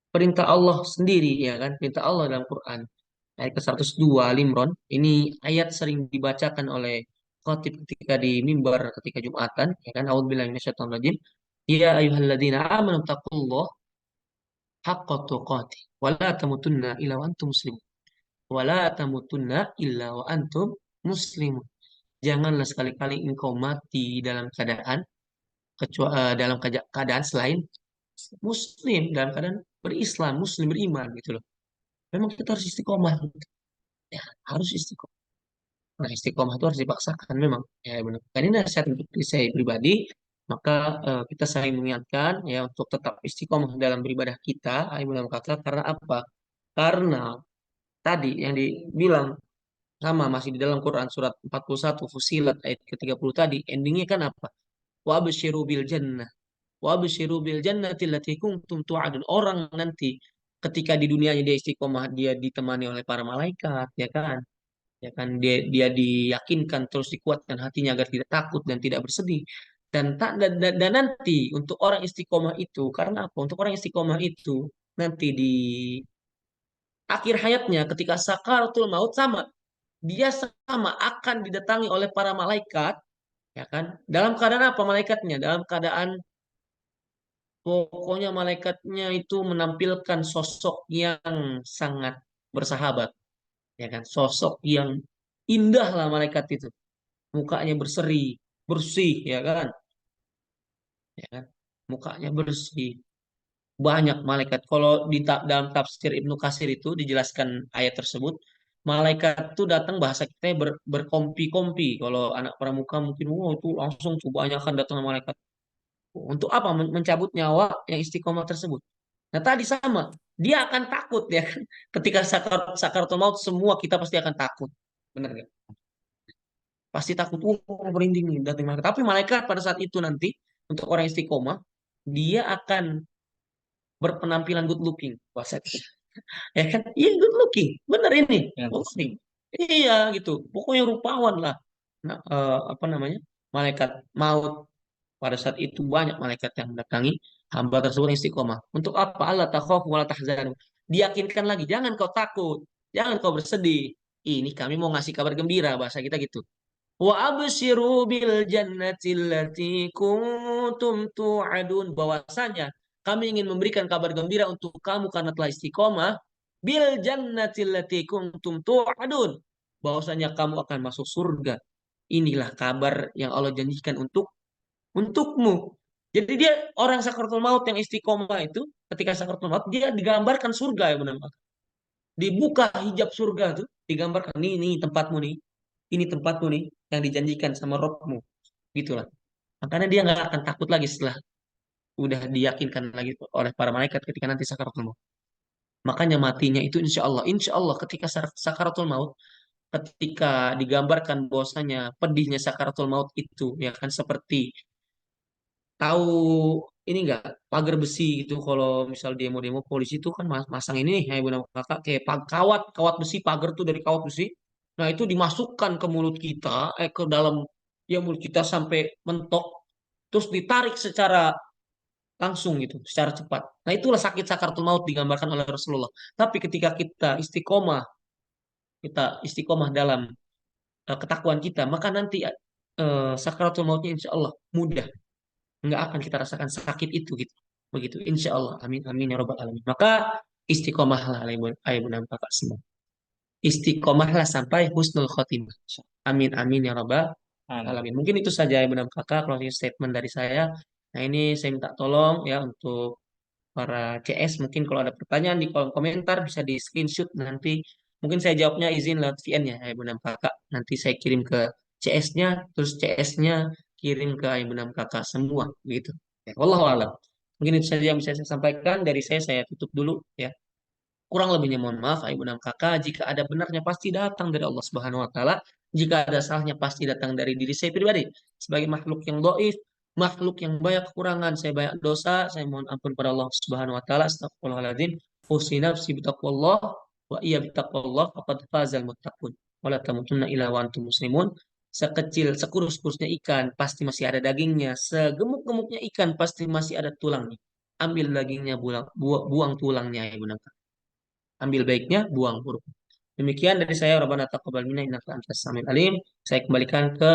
perintah Allah sendiri, ya kan? Perintah Allah dalam Quran ayat ke-102 Al-Imran. Ini ayat sering dibacakan oleh khatib ketika di mimbar ketika Jumatan, ya kan? A'udzubillahi minasyaitonir rajim. Ya ayyuhalladzina amanu taqullaha haqqa tuqatih wa la tamutunna illa wa antum muslimun. Wa la tamutunna illa wa antum muslimun. Janganlah sekali-kali engkau mati dalam keadaan keadaan selain muslim, dalam keadaan berislam, muslim, beriman gitu loh. Memang kita harus istiqomah. Ya, harus istiqomah. Nah, istiqomah itu harus dipaksakan memang. Ya, benar. Dan ini nasihat untuk diri saya pribadi. Maka kita saling mengingatkan ya untuk tetap istiqomah dalam beribadah kita. Ayo dalam kata karena apa? Karena tadi yang dibilang sama masih di dalam Quran surat 41 Fusilat ayat ke-30 tadi endingnya kan apa? Wa absyiru bil jannah. Wa absyiru bil jannati allati kuntum tu'adun. Orang nanti ketika di dunianya dia istiqomah dia ditemani oleh para malaikat ya kan? Ya kan dia diyakinkan terus dikuatkan hatinya agar tidak takut dan tidak bersedih dan nanti untuk orang istiqomah itu karena apa untuk orang istiqomah itu nanti di akhir hayatnya ketika sakaratul maut sama dia sama akan didatangi oleh para malaikat ya kan dalam keadaan apa malaikatnya dalam keadaan pokoknya malaikatnya itu menampilkan sosok yang sangat bersahabat ya kan sosok yang indah lah malaikat itu mukanya berseri, bersih, ya kan, mukanya bersih. Banyak malaikat. Kalau dalam tafsir Ibnu Katsir itu dijelaskan ayat tersebut, malaikat itu datang bahasa kita berkompi-kompi. Kalau anak pramuka mungkin, oh itu langsung tuh banyak kan datang malaikat. Untuk apa? Mencabut nyawa yang istiqomah tersebut. Nah tadi sama, dia akan takut ya kan. Ketika sakaratul maut semua kita pasti akan takut. Benar nggak? Pasti takut, merinding nih datang malaikat. Tapi malaikat pada saat itu nanti untuk orang istiqomah dia akan berpenampilan good looking, bahasa ya kan? Iya good looking, bener ini, Ya, good looking. Iya gitu, pokoknya rupawan lah. Nah, apa namanya? Malaikat maut pada saat itu banyak malaikat yang mendatangi hamba tersebut yang istiqomah. Untuk apa? Allah takhafu wa la tahzanu. Diyakinkan lagi, jangan kau takut, jangan kau bersedih. Ini kami mau ngasih kabar gembira, bahasa kita gitu. Wa absyiru bil jannati allati kuntum tu'adun bahwasanya kami ingin memberikan kabar gembira untuk kamu karena telah istiqomah bil jannati allati kuntum tu'adun bahwasanya kamu akan masuk surga. Inilah kabar yang Allah janjikan untukmu. Jadi dia orang sakaratul maut yang istiqomah itu ketika sakaratul maut dia digambarkan surga ya benar. Dibuka hijab surga tuh digambarkan nih tempatmu nih. Ini tempatmu nih yang dijanjikan sama Robmu. Gitulah. Makanya dia nggak akan takut lagi setelah udah diyakinkan lagi oleh para malaikat ketika nanti sakaratul maut. Makanya matinya itu insya Allah ketika sakaratul maut, ketika digambarkan bahwasanya pedihnya sakaratul maut itu ya kan seperti tahu ini enggak pagar besi gitu kalau misal demo-demo polisi itu kan masang ini nih ya ibu nama kakak kayak kawat kawat besi pagar tuh dari kawat besi. Nah itu dimasukkan ke mulut kita ke dalam ya mulut kita sampai mentok terus ditarik secara langsung gitu secara cepat. Nah itulah sakit sakaratul maut digambarkan oleh Rasulullah. Tapi ketika kita istiqomah dalam ketakwaan kita maka nanti sakaratul mautnya insya Allah mudah, nggak akan kita rasakan sakit itu gitu begitu insya Allah, amin amin ya robbal alamin. Maka istiqomahlah ayah bunda kakak semua, istiqomahlah sampai husnul khotimah, amin amin ya robbal Amin. alamin. Mungkin itu saja ayah bunda kakak closing statement dari saya. Nah ini saya minta tolong ya untuk para CS, mungkin kalau ada pertanyaan di kolom komentar bisa di screenshot nanti mungkin saya jawabnya izin lewat VN ya ayah bunda kakak, nanti saya kirim ke CS-nya terus CS-nya kirim ke ayah bunda kakak semua gitu ya, wallahu alam. Mungkin itu saja yang bisa saya sampaikan dari saya tutup dulu ya. Kurang lebihnya mohon maaf ayah bunda kakak, jika ada benarnya pasti datang dari Allah Subhanahu wa taala, jika ada salahnya pasti datang dari diri saya pribadi sebagai makhluk yang doif, makhluk yang banyak kekurangan, saya banyak dosa, saya mohon ampun pada Allah Subhanahu wa taala. Astagfirullahaladzim. Usi nafsi bitaqwallah wa iya bitaqwallah faqad fazal muttaqun. Wala tamutunna illa wa antum muslimun. Sekecil sekurus-kurusnya ikan pasti masih ada dagingnya, segemuk-gemuknya ikan pasti masih ada tulangnya. Ambil dagingnya, buang tulangnya ya bunda. Ambil baiknya, buang buruk. Demikian dari saya, Rabbana taqabbal minna innaka antas samiul alim. Saya kembalikan ke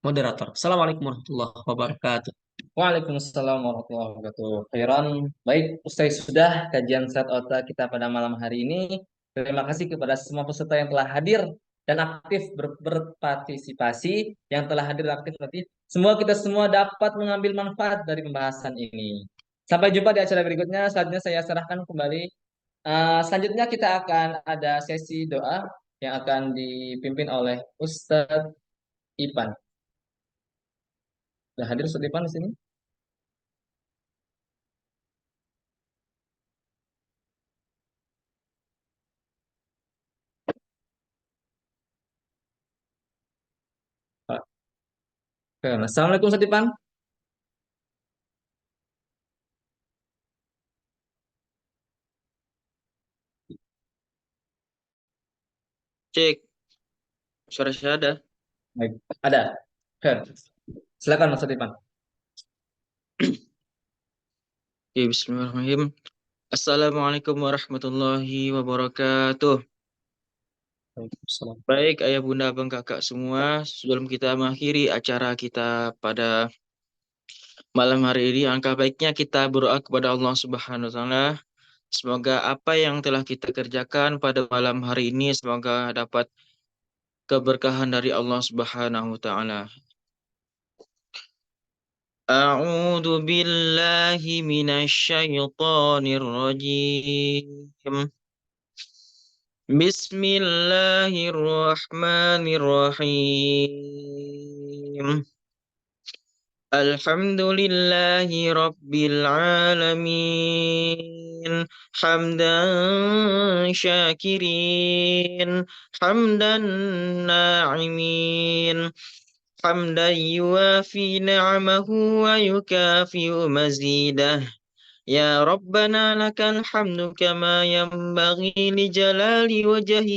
moderator. Assalamualaikum warahmatullahi wabarakatuh. Waalaikumsalam warahmatullahi wabarakatuh. Khairan. Baik, usai sudah kajian set otak kita pada malam hari ini. Terima kasih kepada semua peserta yang telah hadir dan aktif berpartisipasi, yang telah hadir dan aktif berarti semua kita semua dapat mengambil manfaat dari pembahasan ini. Sampai jumpa di acara berikutnya. Selanjutnya saya serahkan kembali. Selanjutnya kita akan ada sesi doa yang akan dipimpin oleh Ustadz Ipan. Sudah hadir Ustadz Ipan di sini? Oke, Assalamualaikum Ustadz Ipan. Cek, suara saya ada. Baik, ada. Oke, silakan Mas Ipan. Oke, bismillahirrahmanirrahim. Assalamualaikum warahmatullahi wabarakatuh. Waalaikumsalam. Baik, ayah bunda abang kakak semua, sebelum kita mengakhiri acara kita pada malam hari ini, angka baiknya kita berdoa kepada Allah Subhanahu wa taala. Semoga apa yang telah kita kerjakan pada malam hari ini semoga dapat keberkahan dari Allah Subhanahu wa taala. A'udzu billahi minasyaitonir rajim. Bismillahirrahmanirrahim. Alhamdulillahi rabbil alamin. Hamdan syakirin, hamdan na'imin. حمدا يوافي نعمه ويكافئ مزيده يا ربنا لك الحمد كما ينبغي لجلال وجهك